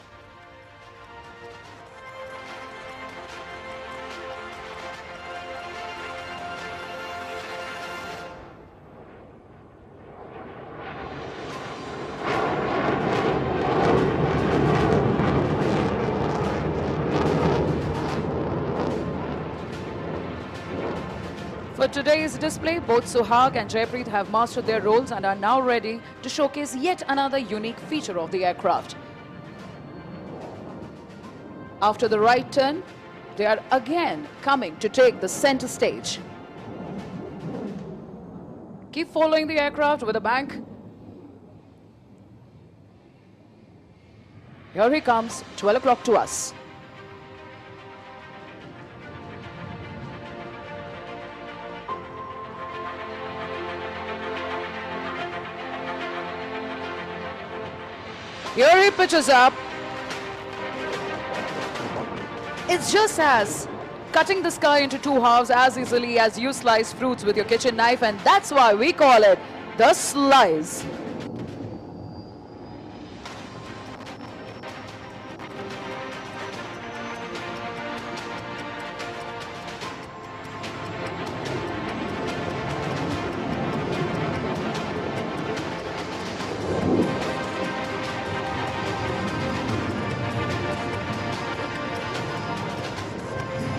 For today's display, both Suhag and Jaipreet have mastered their roles and are now ready to showcase yet another unique feature of the aircraft. After the right turn, they are again coming to take the center stage. Keep following the aircraft with a bank. Here he comes, 12 o'clock to us. Here he pitches up. It's just as cutting the sky into two halves as easily as you slice fruits with your kitchen knife, and that's why we call it the slice.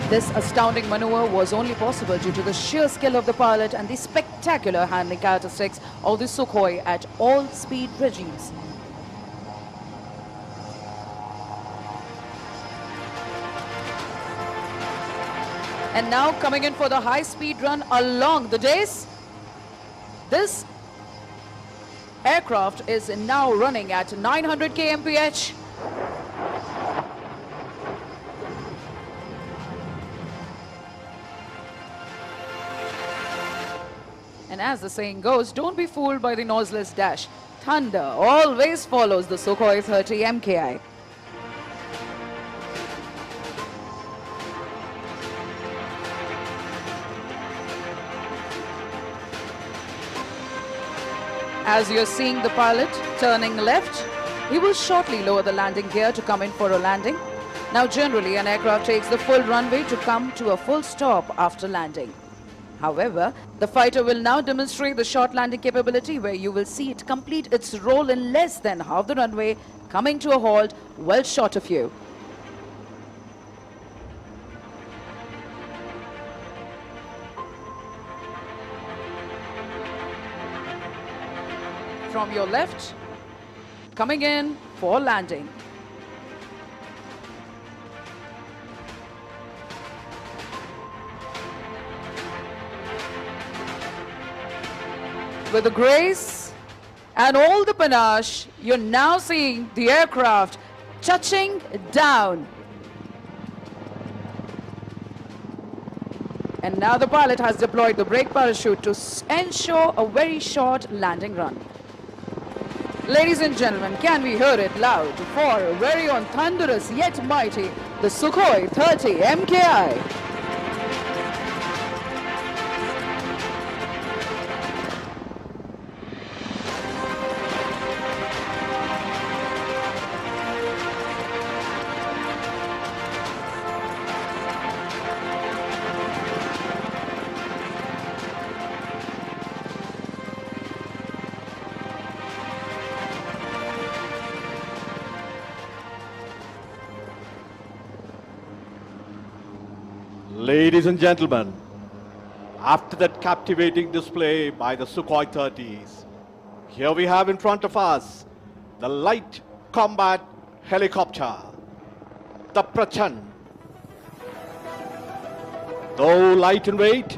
This astounding maneuver was only possible due to the sheer skill of the pilot and the spectacular handling characteristics of the Sukhoi at all speed regimes. And now coming in for the high-speed run along the dais, this aircraft is now running at 900 kmph. And as the saying goes, don't be fooled by the noiseless dash. Thunder always follows the Sukhoi 30 MKI. As you're seeing the pilot turning left, he will shortly lower the landing gear to come in for a landing. Now generally an aircraft takes the full runway to come to a full stop after landing. However, the fighter will now demonstrate the short landing capability where you will see it complete its roll in less than half the runway, coming to a halt well short of you. From your left, coming in for landing. With the grace and all the panache, you're now seeing the aircraft touching down. And now the pilot has deployed the brake parachute to ensure a very short landing run. Ladies and gentlemen, can we hear it loud for a very own thunderous yet mighty, the Sukhoi 30 MKI. Ladies and gentlemen, after that captivating display by the Sukhoi 30s, here we have in front of us the light combat helicopter, the Prachand. Though light in weight,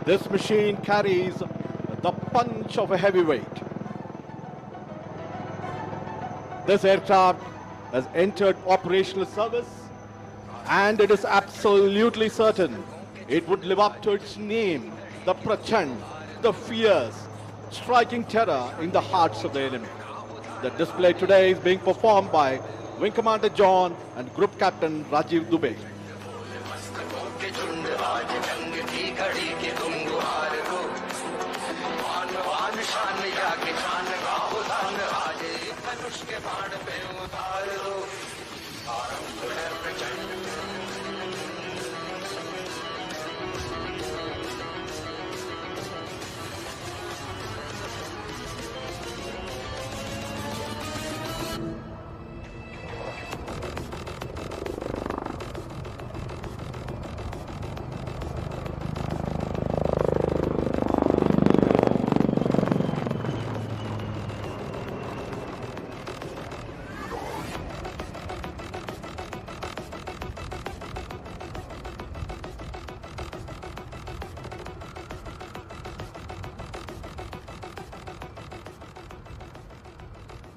this machine carries the punch of a heavyweight. This aircraft has entered operational service, and it is absolutely certain it would live up to its name, the Prachand, the fierce, striking terror in the hearts of the enemy. The display today is being performed by Wing Commander John and Group Captain Rajiv Dubey.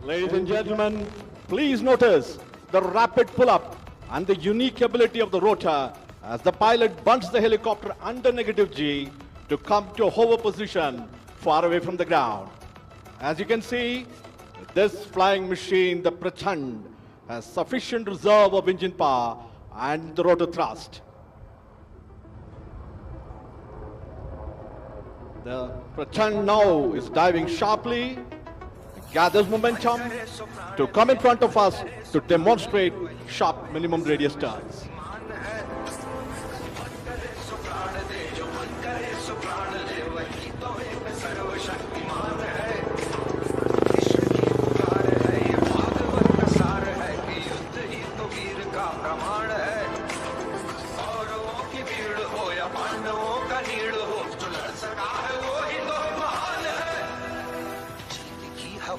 Ladies and gentlemen, please notice the rapid pull-up and the unique ability of the rotor as the pilot bunts the helicopter under negative G to come to a hover position far away from the ground. As you can see, this flying machine, the Prachand, has sufficient reserve of engine power and the rotor thrust. The Prachand now is diving sharply, gathers momentum to come in front of us to demonstrate sharp minimum radius turns.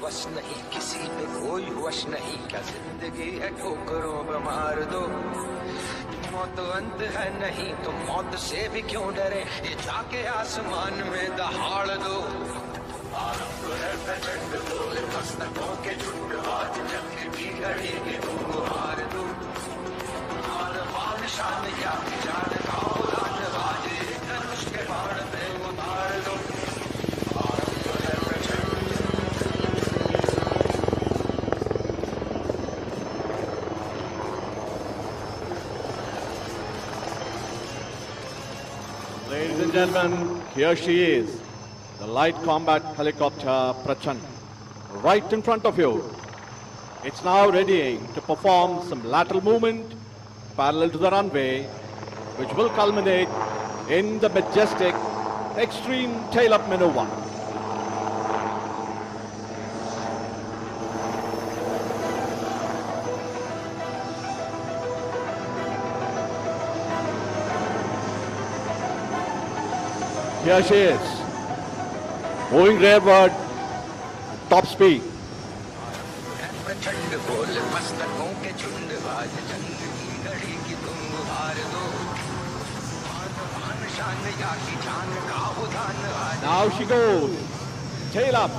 वश नहीं किसी पे कोई वश नहीं क्या जिंदगी है ठोकरों पे मार दो मौत अंत है नहीं तो मौत से भी क्यों डरे ये जाके आसमान में दहाड़ दो आरंभ है प्रचंड बोले मस्तकों के झुंड आज जंग की घड़ी के तुम हार दो मान मान शान या जान का उदान बाजे धनुष के बाण पे उतार दो Ladies and gentlemen, here she is, the light combat helicopter Prachand, right in front of you. It's now readying to perform some lateral movement parallel to the runway, which will culminate in the majestic extreme tail-up maneuver. Here she is, moving rearward, top speed. प्रचंड बोल मस्तकों के झुंड आज जंग की घड़ी की तुम हार दो मान मान शान या की जान का उदान आज Now she goes, tail up,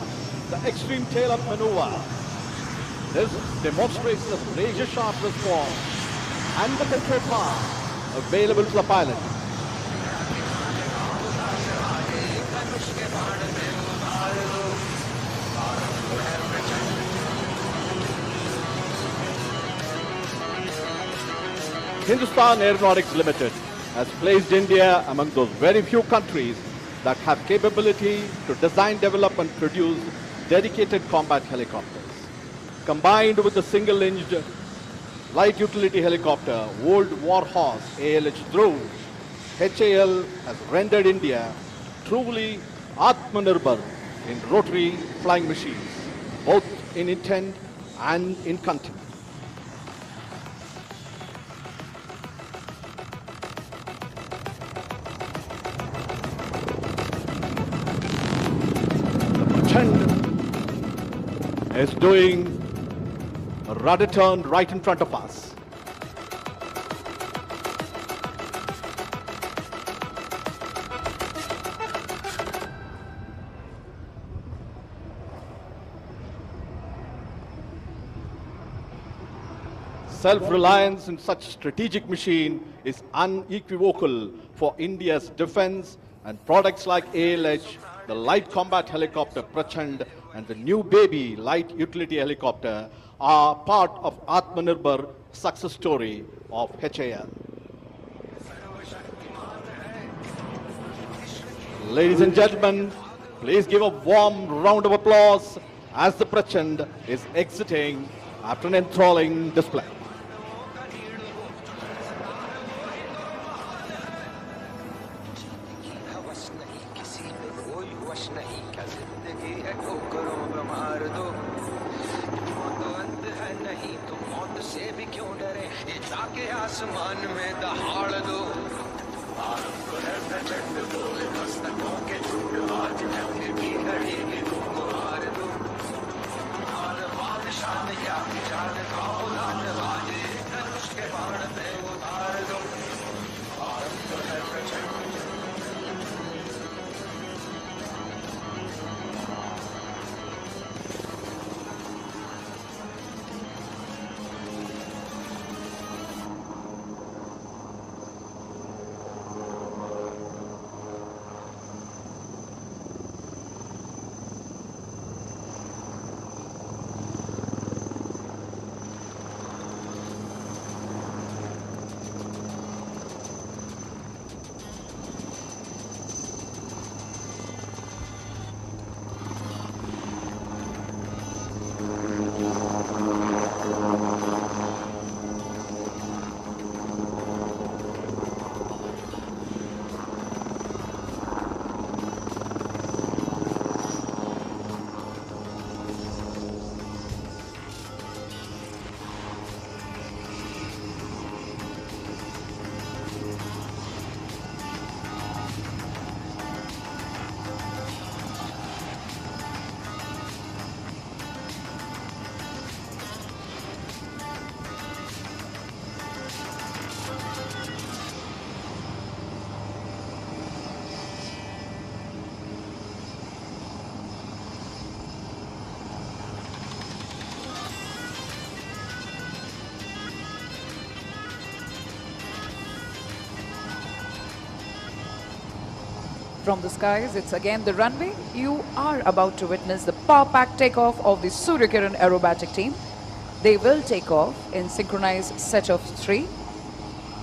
the extreme tail up maneuver. This demonstrates the razor sharp response and the control power available to the pilot. Hindustan Aeronautics Limited has placed India among those very few countries that have capability to design, develop and produce dedicated combat helicopters. Combined with the single-engine light utility helicopter, Old Warhorse ALH Dhruv, HAL has rendered India truly Atmanirbhar in rotary flying machines, both in intent and in content. Is doing a rudder turn right in front of us. Self-reliance in such strategic machine is unequivocal for India's defense, and products like ALH, the light combat helicopter Prachand, and the new baby light utility helicopter are part of Atmanirbhar success story of HAL. Ladies and gentlemen, please give a warm round of applause as the Prachand is exiting after an enthralling display. From the skies, it's again the runway. You are about to witness the power-packed takeoff of the Surya Kiran aerobatic team. They will take off in synchronized set of 3,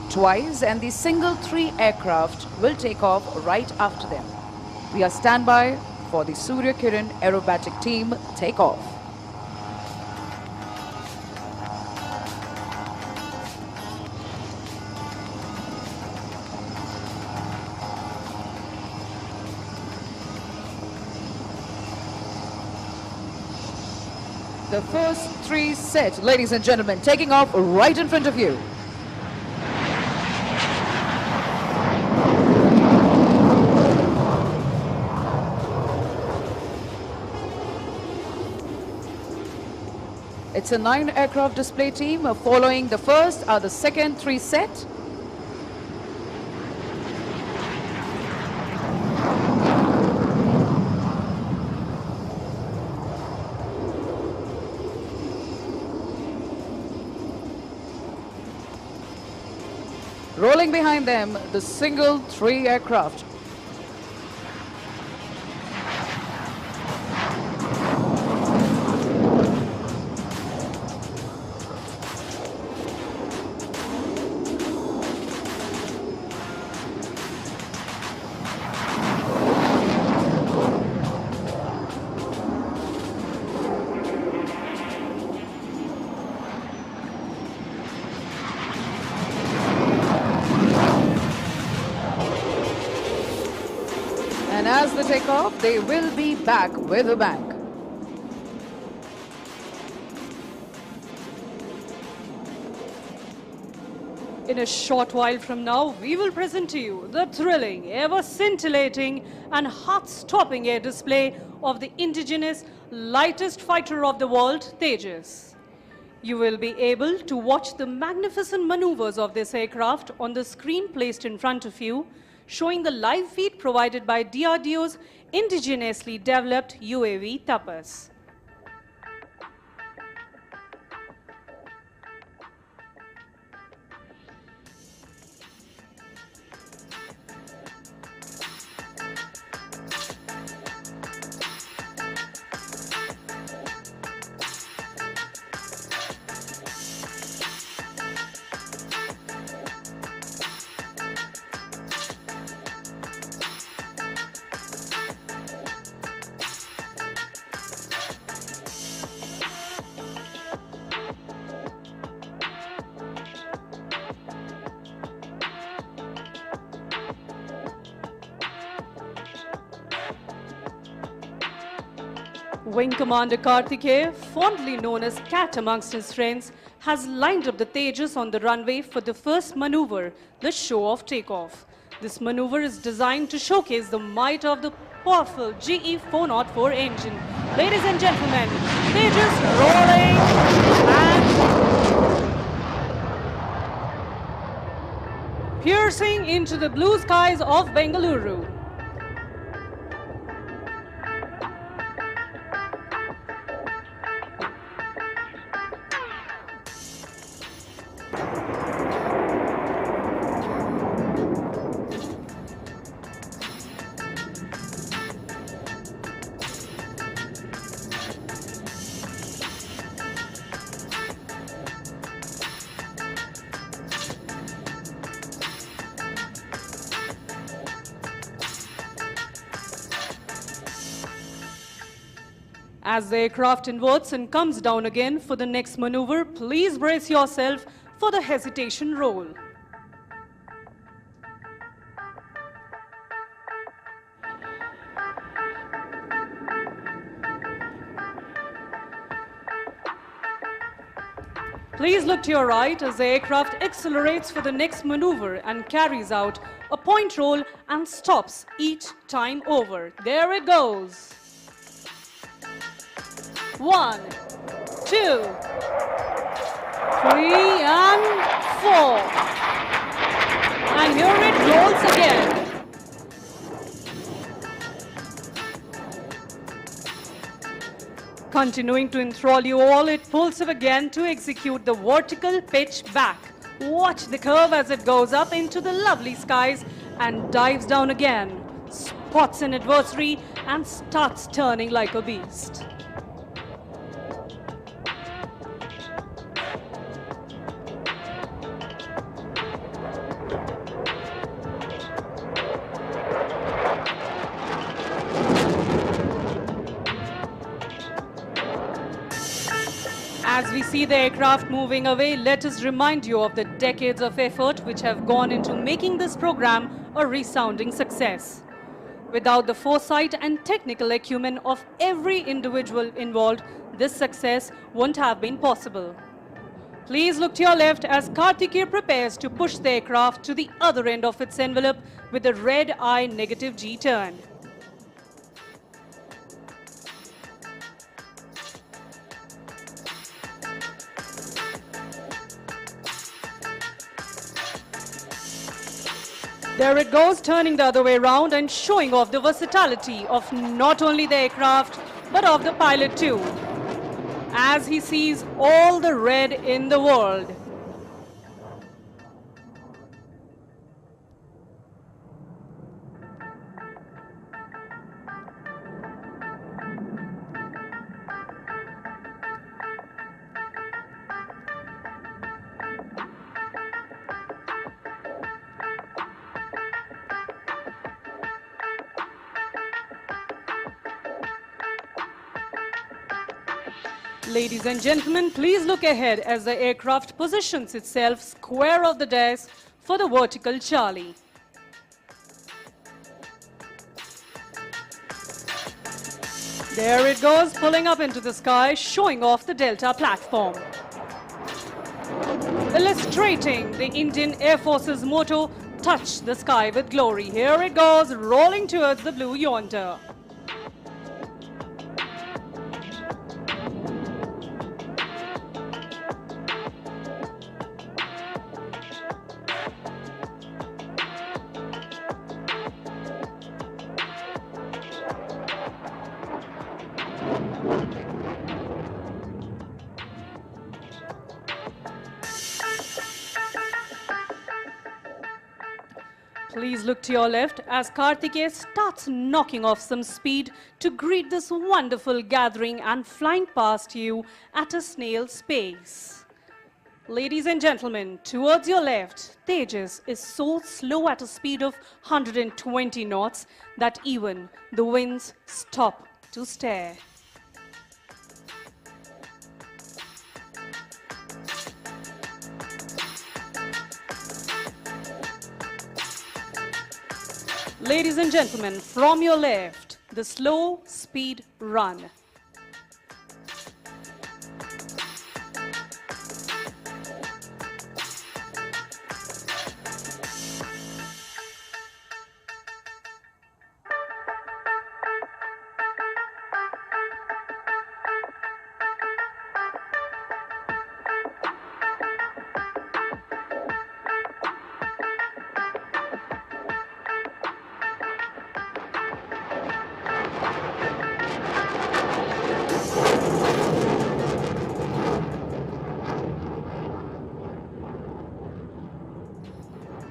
twice, and the single 3 aircraft will take off right after them. We are standby for the Surya Kiran aerobatic team takeoff. The first 3 set, ladies and gentlemen, taking off right in front of you. It's a 9 aircraft display team. Following the first are the second 3 set. Rolling behind them, the single 3 aircraft. And as they take off, they will be back with a bang. In a short while from now, we will present to you the thrilling, ever-scintillating and heart-stopping air display of the indigenous lightest fighter of the world, Tejas. You will be able to watch the magnificent maneuvers of this aircraft on the screen placed in front of you, showing the live feed provided by DRDO's indigenously developed UAV Tapas. Wing Commander Karthikeya, fondly known as Cat amongst his friends, has lined up the Tejas on the runway for the first maneuver, the show-off takeoff. This maneuver is designed to showcase the might of the powerful GE 404 engine. Ladies and gentlemen, Tejas rolling and piercing into the blue skies of Bangalore. As the aircraft inverts and comes down again for the next maneuver, please brace yourself for the hesitation roll. Please look to your right as the aircraft accelerates for the next maneuver and carries out a point roll and stops each time over. There it goes. 1, 2, 3, and 4. And here it rolls again. Continuing to enthrall you all, it pulls up again to execute the vertical pitch back. Watch the curve as it goes up into the lovely skies and dives down again, spots an adversary and starts turning like a beast. As we see the aircraft moving away, let us remind you of the decades of effort which have gone into making this program a resounding success. Without the foresight and technical acumen of every individual involved, this success wouldn't have been possible. Please look to your left as Karthikeya prepares to push the aircraft to the other end of its envelope with a red eye negative G turn. There it goes, turning the other way around and showing off the versatility of not only the aircraft, but of the pilot too, as he sees all the red in the world. Ladies and gentlemen, please look ahead as the aircraft positions itself square of the desk for the vertical Charlie. There it goes, pulling up into the sky, showing off the Delta platform. Illustrating the Indian Air Force's motto, touch the sky with glory. Here it goes, rolling towards the blue yonder. Please look to your left as Karthikeya starts knocking off some speed to greet this wonderful gathering and flying past you at a snail's pace. Ladies and gentlemen, towards your left, Tejas is so slow at a speed of 120 knots that even the winds stop to stare. Ladies and gentlemen, from your left, the slow speed run.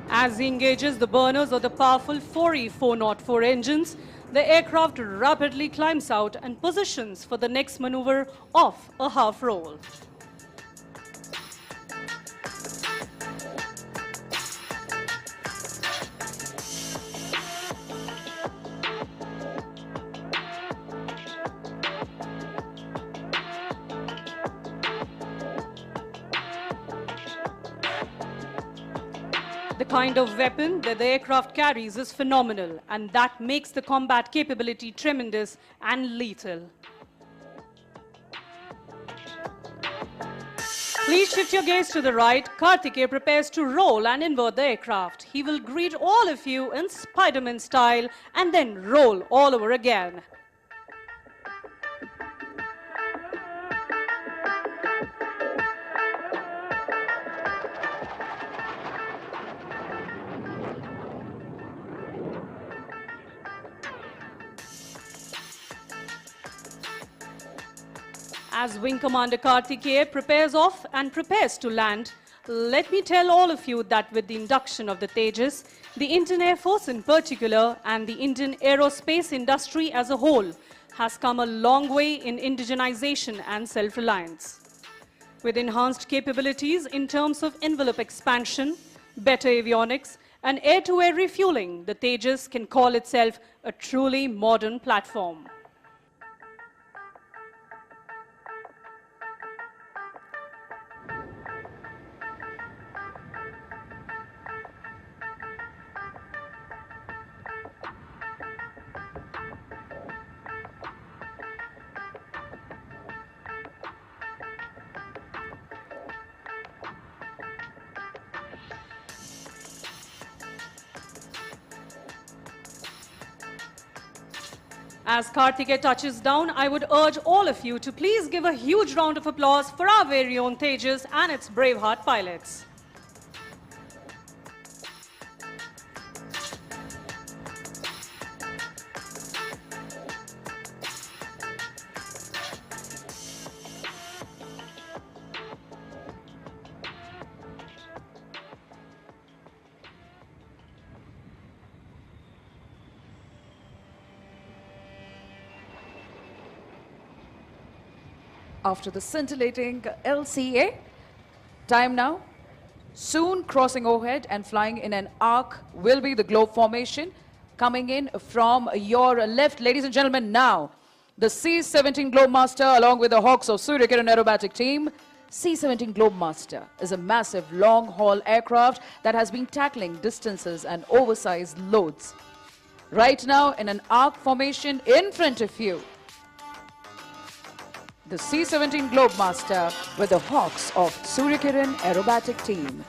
As he engages the burners of the powerful 4E404 engines, the aircraft rapidly climbs out and positions for the next maneuver of a half roll. The kind of weapon that the aircraft carries is phenomenal, and that makes the combat capability tremendous and lethal. Please shift your gaze to the right. Karthikeya prepares to roll and invert the aircraft. He will greet all of you in Spider-Man style and then roll all over again. As Wing Commander Karthikeya prepares off and prepares to land, let me tell all of you that with the induction of the Tejas, the Indian Air Force in particular and the Indian aerospace industry as a whole has come a long way in indigenization and self-reliance. With enhanced capabilities in terms of envelope expansion, better avionics, and air-to-air refueling, the Tejas can call itself a truly modern platform. As Karthikeya touches down, I would urge all of you to please give a huge round of applause for our very own Tejas and its braveheart pilots. After the scintillating LCA, time now, soon crossing overhead and flying in an arc will be the globe formation coming in from your left. Ladies and gentlemen, now the C-17 Globemaster along with the Hawks of Surya Kiran aerobatic team. C-17 Globemaster is a massive long-haul aircraft that has been tackling distances and oversized loads. Right now in an arc formation in front of you, the C-17 Globemaster with the Hawks of Surya Kiran aerobatic team.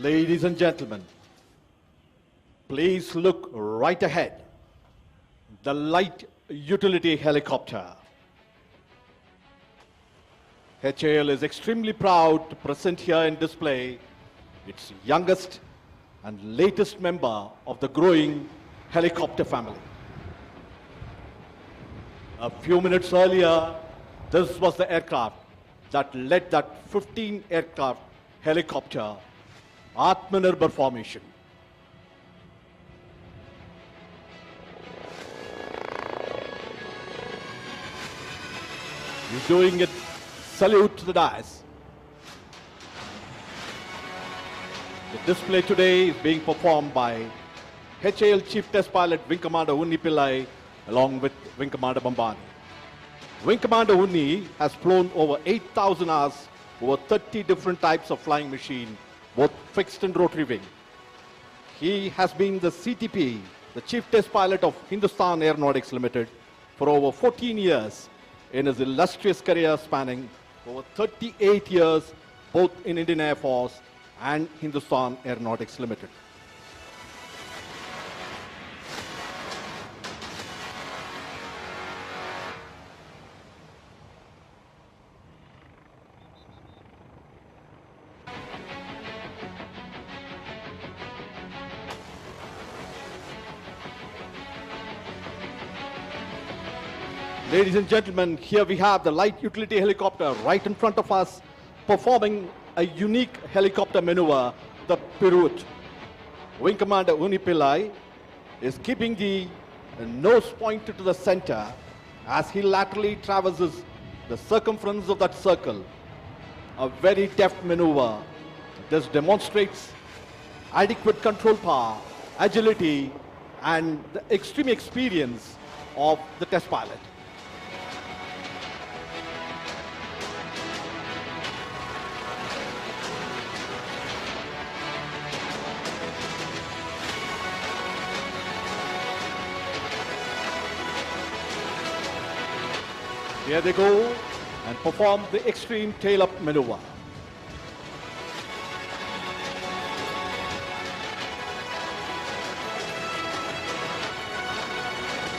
Ladies and gentlemen, please look right ahead. The light utility helicopter. HAL is extremely proud to present here in display its youngest and latest member of the growing helicopter family. A few minutes earlier, this was the aircraft that led that 15 aircraft helicopter Atmanirbhar formation. He's doing it. Salute to the dais. The display today is being performed by HAL Chief Test Pilot Wing Commander Unni Pillai along with Wing Commander Bambani. Wing Commander Unni has flown over 8,000 hours over 30 different types of flying machine, both fixed and rotary wing. He has been the CTP, the Chief Test Pilot of Hindustan Aeronautics Limited, for over 14 years in his illustrious career spanning over 38 years both in Indian Air Force and Hindustan Aeronautics Limited. Ladies and gentlemen, here we have the light utility helicopter right in front of us performing a unique helicopter maneuver, the pirouette. Wing Commander Unni Pillai is keeping the nose pointed to the center as he laterally traverses the circumference of that circle. A very deft maneuver. This demonstrates adequate control power, agility, and the extreme experience of the test pilot. Here they go and perform the extreme tail-up maneuver.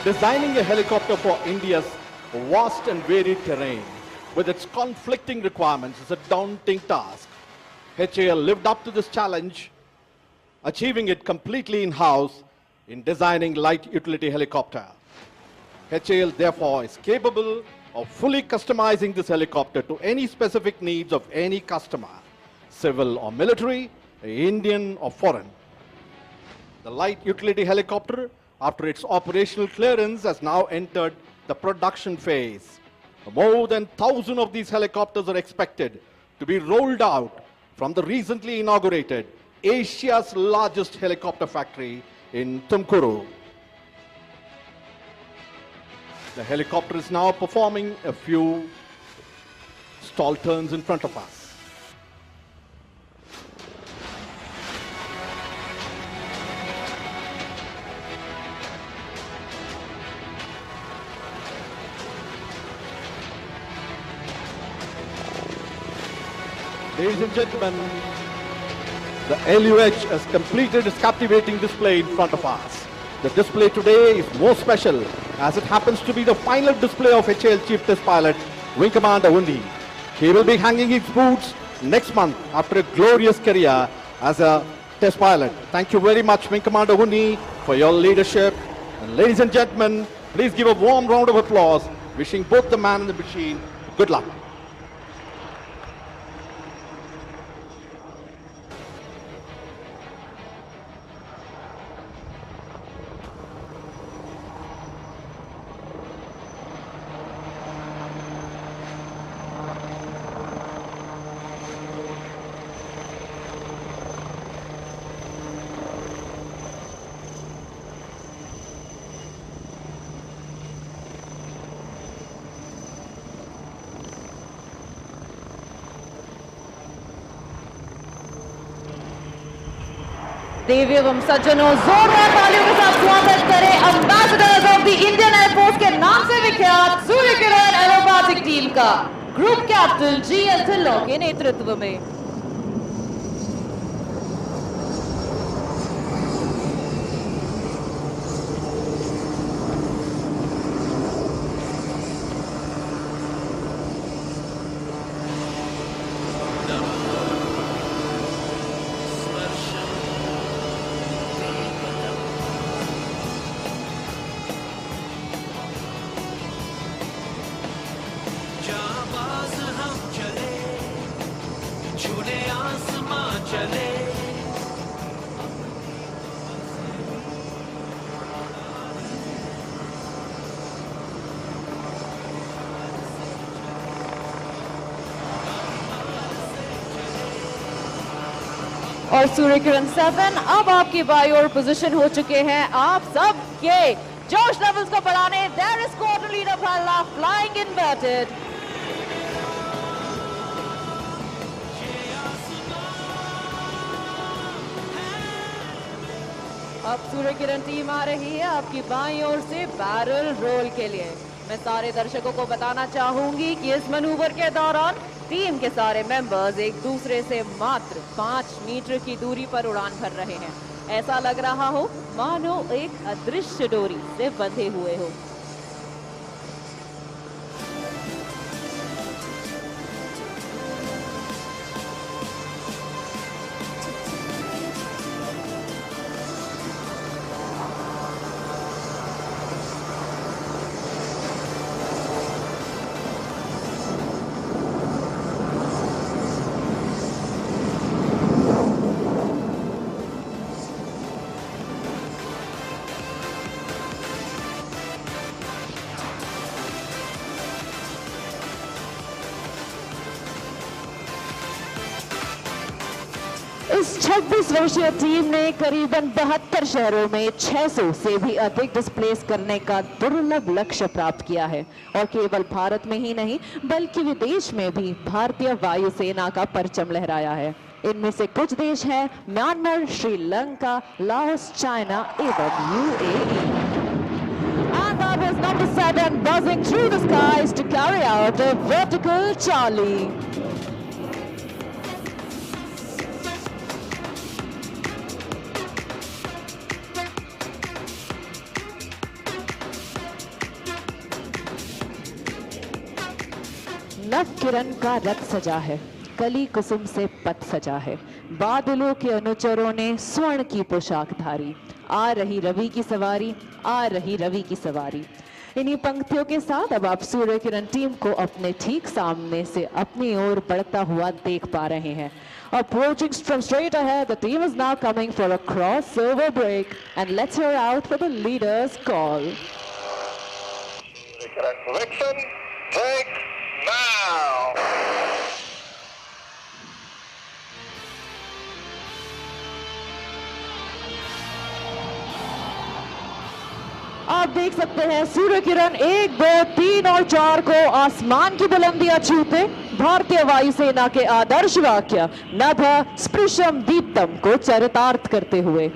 Designing a helicopter for India's vast and varied terrain with its conflicting requirements is a daunting task. HAL lived up to this challenge, achieving it completely in-house in designing light utility helicopter. HAL therefore is capable of fully customizing this helicopter to any specific needs of any customer, civil or military, Indian or foreign. The light utility helicopter, after its operational clearance, has now entered the production phase. More than 1,000 of these helicopters are expected to be rolled out from the recently inaugurated Asia's largest helicopter factory in Tumkuru. The helicopter is now performing a few stall turns in front of us. Ladies and gentlemen, the LUH has completed its captivating display in front of us. The display today is more special as it happens to be the final display of HAL Chief Test Pilot Wing Commander Unni. He will be hanging his boots next month after a glorious career as a test pilot. Thank you very much, Wing Commander Unni, for your leadership. And ladies and gentlemen, please give a warm round of applause, wishing both the man and the machine good luck. देवी एवं सज्जनों, जोरदार तालियों के साथ स्वागत करें ambassadors of the Indian air force के नाम से विख्यात सूर्य किरण एरोबैटिक टीम का ग्रुप कैप्टन जी.एल. ढिल्लों के नेतृत्व में। और सूर्य किरण 7 अब आपकी बाई ओर पोजीशन हो चुके हैं। आप सब के जोश लेवल्स को बढ़ाने देयर इज स्क्वाड्रन लीडर पहला फ्लाइंग इन्वर्टेड। अब सूर्य किरण टीम आ रही है आपकी बाईं ओर से बैरल रोल के लिए। मैं सारे दर्शकों को बताना चाहूंगी कि इस मैनूवर के दौरान टीम के सारे मेंबर्स एक दूसरे से मात्र 5 मीटर की दूरी पर उड़ान भर रहे हैं। ऐसा लग रहा हो मानो एक अदृश्य डोरी से बंधे हुए हो। इस 26 वर्षीय टीम ने करीबन 72 शहरों में 600 से भी अधिक डिस्प्लेस करने का दुर्लभ लक्ष्य प्राप्त किया है और केवल भारत में ही नहीं बल्कि विदेश में भी भारतीय वायुसेना का परचम लहराया है। इनमें से कुछ देश हैं म्यांमार, श्रीलंका, लाओस, चाइना एवं UAE. And that is number 7 buzzing through the skies to carry out a vertical Charlie. नव किरण का रथ सजा है, कली कुसुम से पथ सजा है, बादलों के अनुचरों ने स्वर्ण की पोशाक धारी, आ रही रवि की सवारी, आ रही रवि की सवारी। इन्हीं पंक्तियों के साथ अब आप सूर्य किरण टीम को अपने ठीक सामने से अपनी ओर बढ़ता हुआ देख पा रहे हैं। Approaching from straight ahead, the team is now coming for a crossover break, and let's hear out for the leader's call. Correction, break now. आप देख सकते हैं सूर्य किरण 1, 2, 3 और 4 को आसमान की बुलंदियां छूते भारतीय वायुसेना के आदर्श वाक्य नभ स्पृशम दीप्तम को चरितार्थ करते हुए।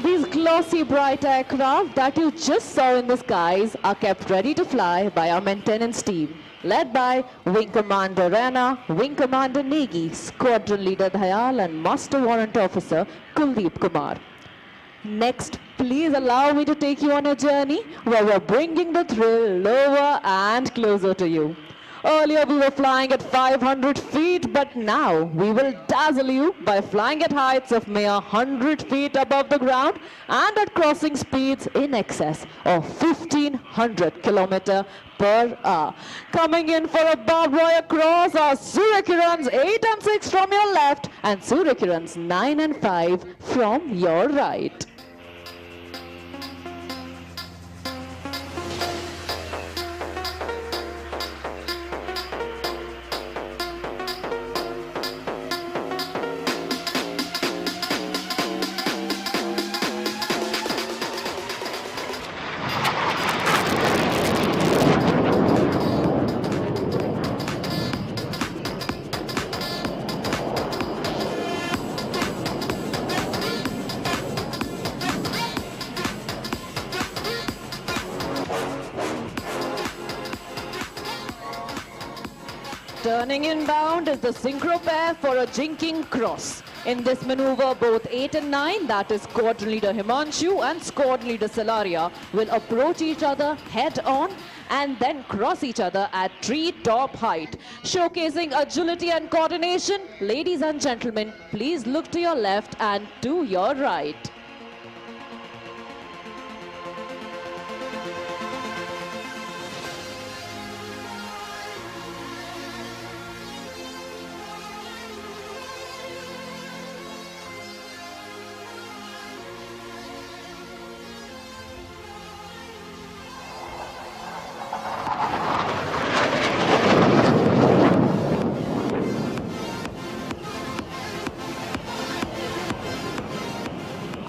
These glossy bright aircraft that you just saw in the skies are kept ready to fly by our maintenance team, led by Wing Commander Rana, Wing Commander Negi, Squadron Leader Dayal and Master Warrant Officer Kuldeep Kumar. Next, please allow me to take you on a journey where we're bringing the thrill lower and closer to you. Earlier we were flying at 500 feet, but now we will dazzle you by flying at heights of mere 100 feet above the ground and at crossing speeds in excess of 1500 km per hour. Coming in for a barbed wire cross are Surya Kiran's 8 and 6 from your left and Surya Kiran's 9 and 5 from your right. Turning inbound is the synchro pair for a jinking cross. In this maneuver, both 8 and 9, that is squadron leader Himanshu and squadron leader Salaria, will approach each other head on and then cross each other at tree top height. Showcasing agility and coordination, ladies and gentlemen, please look to your left and to your right.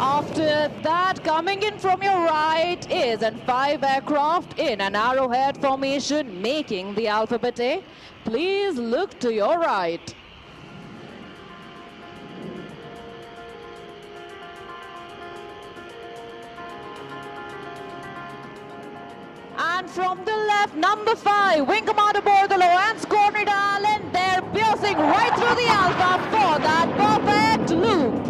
After that, coming in from your right is an 5 aircraft in an arrowhead formation making the alphabet A. Please look to your right. And from the left, number 5, Wing Commander Bordalo and Squadron Leader Allen, they're piercing right through the alpha for that perfect loop.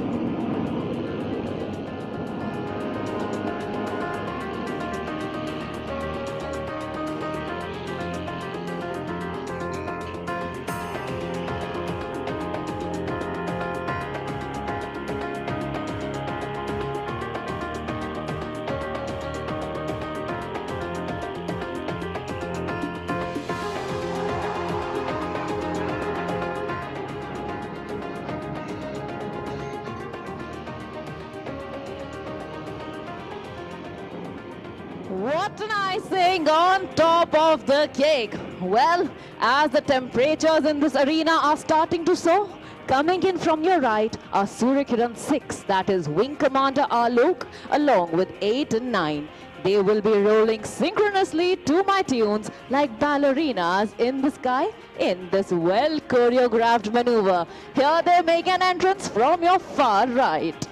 What an icing on top of the cake. Well, as the temperatures in this arena are starting to soar, coming in from your right are Surya Kiran 6, that is Wing Commander Alok, along with 8 and 9. They will be rolling synchronously to my tunes like ballerinas in the sky in this well choreographed maneuver. Here they make an entrance from your far right.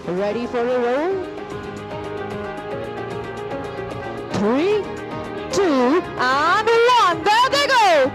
Ready for a roll? 3, 2, and 1. There they go!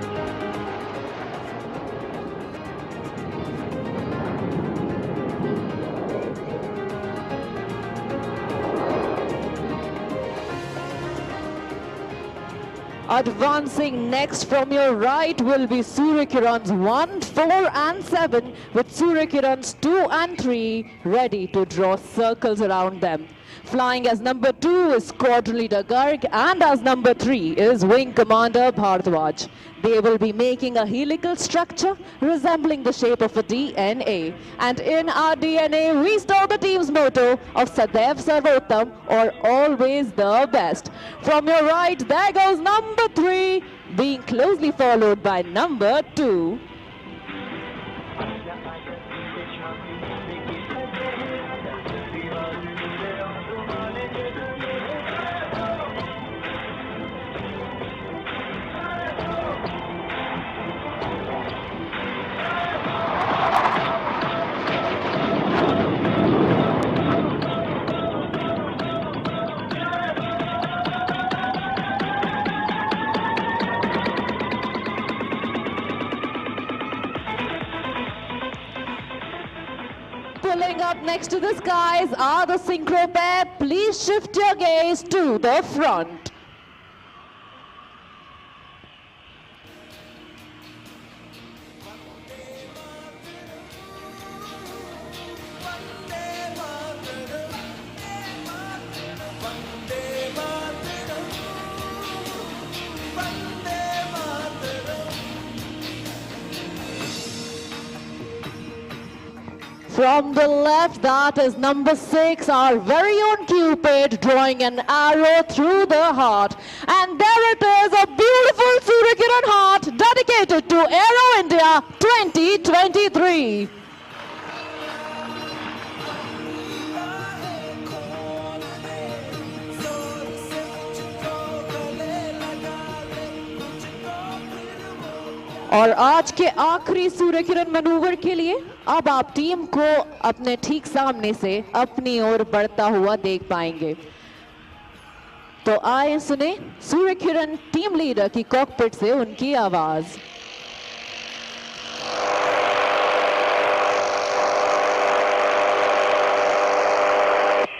Advancing next from your right will be Surya Kiran's 1, 4 and 7 with Surya Kiran's 2 and 3 ready to draw circles around them. Flying as number 2 is Squadron Leader Garg and as number 3 is Wing Commander Bhardwaj. They will be making a helical structure resembling the shape of a DNA. And in our DNA, we store the team's motto of Sadaiv Sarvottam, or always the best. From your right, there goes number 3, being closely followed by number 2. Pulling up next to the skies are the synchro pair. Please shift your gaze to the front. From the left, that is number 6, our very own Cupid, drawing an arrow through the heart. And there it is, a beautiful Surya Kiran heart dedicated to Aero India 2023. और आज के आखिरी Surya Kiran manoeuvre के लिए अब आप team को अपने ठीक सामने से अपनी ओर बढ़ता हुआ देख पाएंगे। तो आए सुने सूर्य किरण टीम लीडर की कॉकपिट से उनकी आवाज।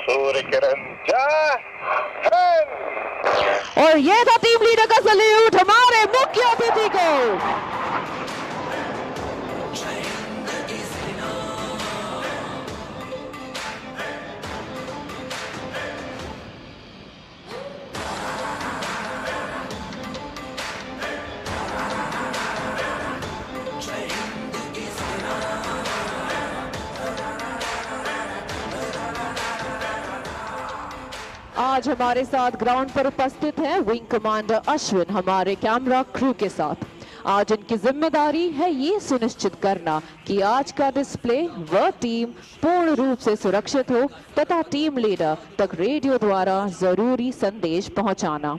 सूर्य किरण जय हिंद। और ये था टीम लीडर का सल्यूट हमारे मुख्य अतिथि को। आज हमारे साथ ग्राउंड पर उपस्थित है विंग कमांडर अश्विन हमारे कैमरा क्रू के साथ। आज इनकी जिम्मेदारी है ये सुनिश्चित करना कि आज का डिस्प्ले व टीम पूर्ण रूप से सुरक्षित हो तथा टीम लीडर तक रेडियो द्वारा जरूरी संदेश पहुंचाना।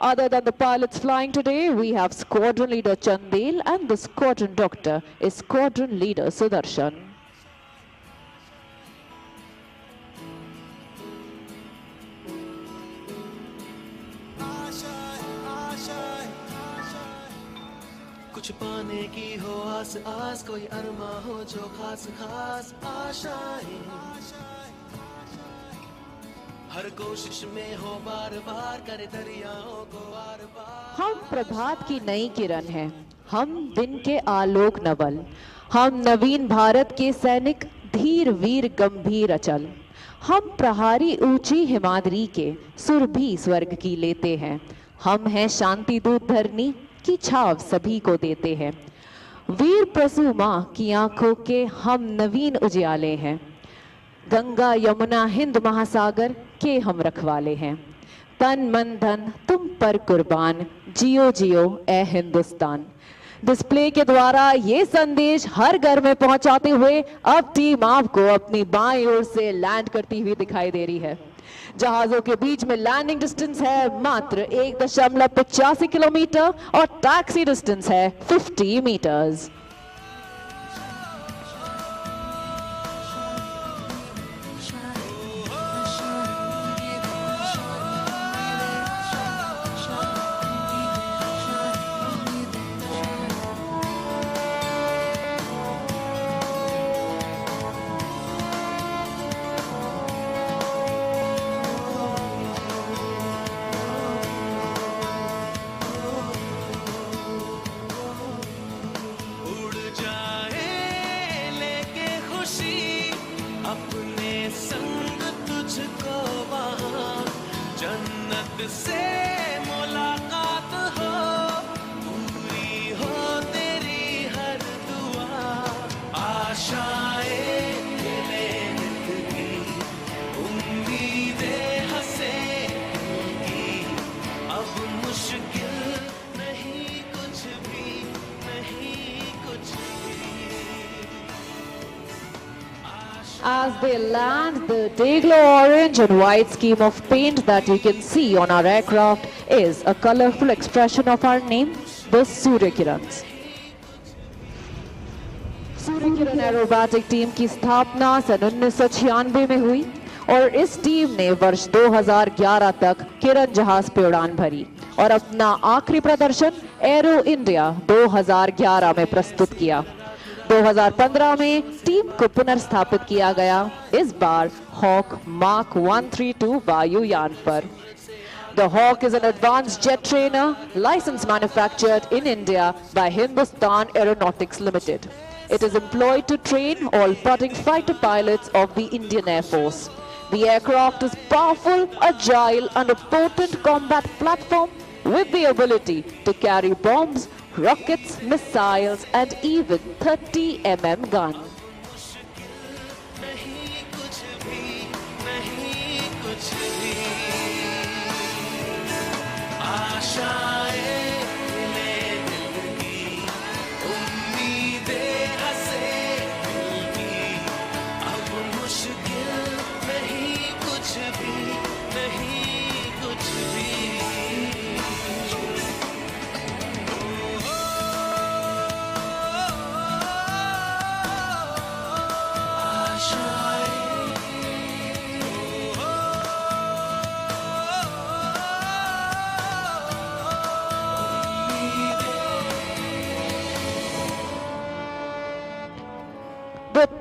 Other than the pilots flying today, we have squadron leader Chandel and the squadron doctor is squadron leader Sudarshan. कुछ पाने की हो आस आस, कोई अरमा हो जो खास खास आशाएं, हर कोशिश में हो बार बार करे दरियाओं को आर पार। हम प्रभात की नई किरण हैं, हम दिन के आलोक नवल, हम नवीन भारत के सैनिक धीर वीर गंभीर अचल, हम प्रहारी ऊंची हिमाद्री के सुरभि स्वर्ग की लेते हैं, हम हैं शांति दूत धरनी की छाव सभी को देते हैं, वीर प्रसू मां की आंखों के हम नवीन उजियाले हैं, गंगा यमुना हिंद महासागर के हम रखवाले हैं, तन मन धन तुम पर कुर्बान, जियो जियो ए हिंदुस्तान। डिस्प्ले के द्वारा ये संदेश हर घर में पहुंचाते हुए अब टीम आपको अपनी बाईं ओर से लैंड करती हुई दिखाई दे रही है। जहाजों के बीच में लैंडिंग डिस्टेंस है मात्र 1.85 किलोमीटर और टैक्सी डिस्टेंस है 50 मीटर्स। से मुलाकात हो, पूरी हो तेरी हर दुआ, आशाएं मिले जिंदगी, उम्मीदें हंसे की, अब मुश्किल नहीं कुछ भी, नहीं कुछ भी। As they land, the day-glow orange and white scheme of paint that you can see on our aircraft is a colorful expression of our name, the Surya Kirans. Surya Kiran aerobatic team की स्थापना सन 1996 में हुई और इस team ने वर्ष 2011 तक किरण जहाज पे उड़ान भरी और अपना आखिरी प्रदर्शन एरो इंडिया 2011 में प्रस्तुत किया। 2015 में टीम को पुनर्स्थापित किया गया, इस बार हॉक मार्क 132 वायुयान पर। The Hawk is an advanced jet trainer, license manufactured in India by Hindustan Aeronautics Limited. It is employed to train all budding fighter pilots of the Indian Air Force. The aircraft is powerful, agile, and a potent combat platform with the ability to carry bombs, rockets, missiles, and even 30 mm gun.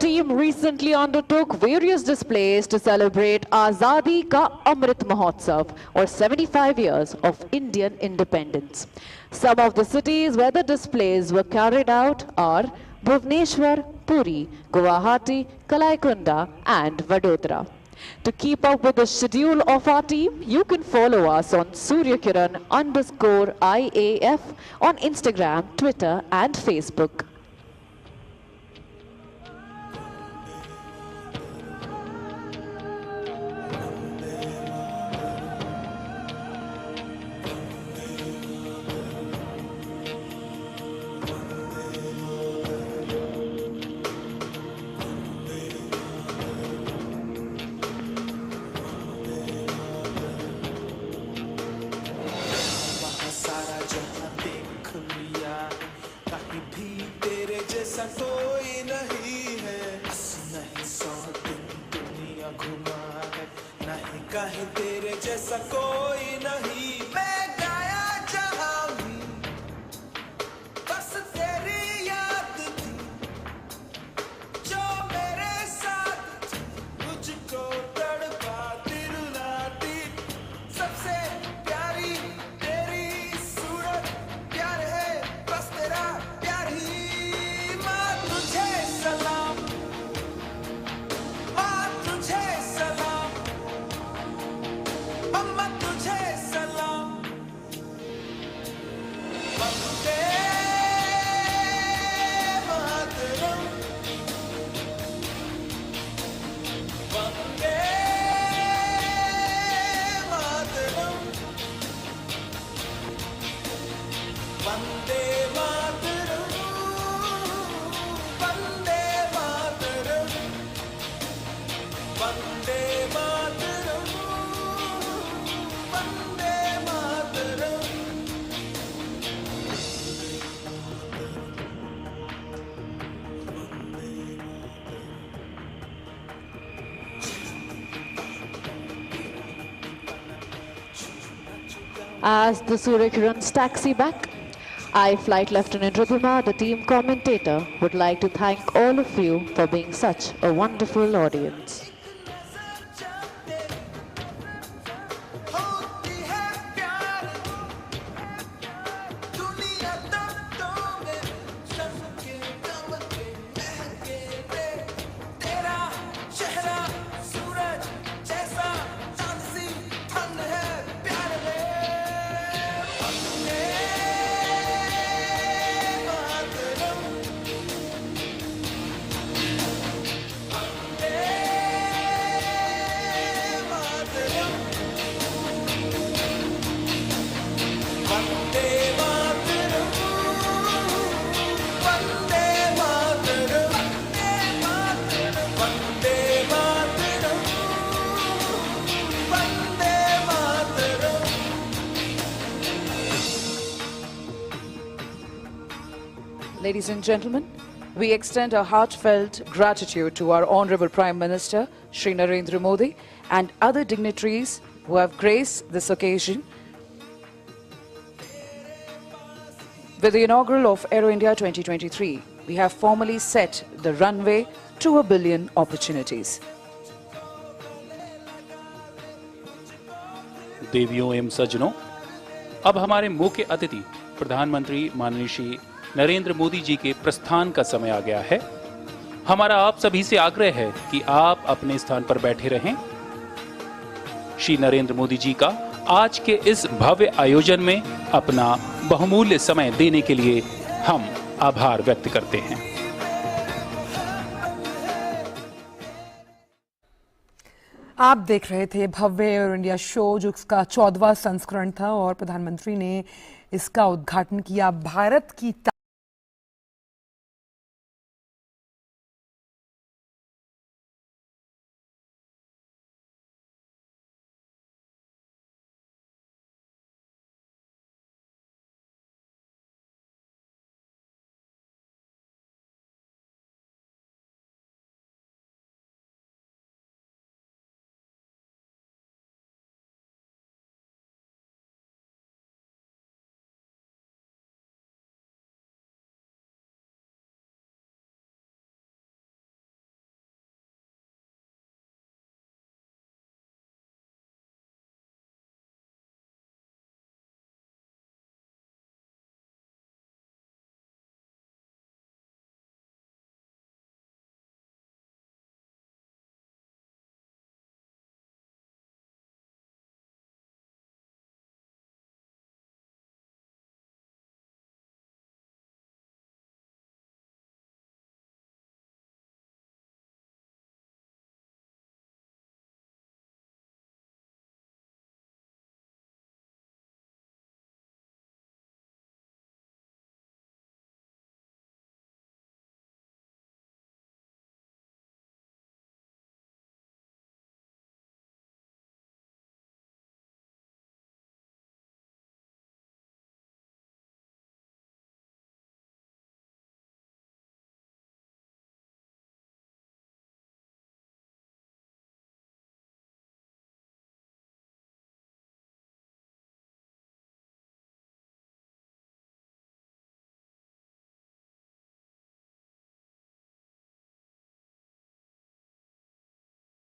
team recently undertook various displays to celebrate Azadi Ka Amrit Mahotsav, or 75 years of Indian independence. Some of the cities where the displays were carried out are Bhubaneswar, Puri, Guwahati, Kalaikunda and Vadodara. To keep up with the schedule of our team, you can follow us on Surya Kiran _IAF on Instagram, Twitter and Facebook. कोई नहीं है, नहीं 100 दिन दुनिया घुमा है, नहीं कहीं तेरे जैसा कोई नहीं। मैं गाया जहां भी बस तेरी याद थी, जो मेरे साथ थी, मुझको तड़पाती रुलाती। सबसे प्यारी तेरी सूरत, प्यार है बस तेरा प्यार ही। As the Surya Kiran's taxi back, I, Flight Lieutenant Ridhima, the team commentator, would like to thank all of you for being such a wonderful audience. Ladies and gentlemen, we extend our heartfelt gratitude to our Honorable Prime Minister, Shri Narendra Modi, and other dignitaries who have graced this occasion. With the inaugural of Aero India 2023, we have formally set the runway to 1 billion opportunities. देवियों एवं सज्जनों, अब हमारे मुख्य अतिथि प्रधानमंत्री माननीय श्री नरेंद्र मोदी जी के प्रस्थान का समय आ गया है। हमारा आप सभी से आग्रह है कि आप अपने स्थान पर बैठे रहें। श्री नरेंद्र मोदी जी का आज के इस भव्य आयोजन में अपना बहुमूल्य समय देने के लिए हम आभार व्यक्त करते हैं। आप देख रहे थे भव्य एयर इंडिया शो, जो इसका 14वां संस्करण था और प्रधानमंत्री ने इसका उद्घाटन किया। भारत की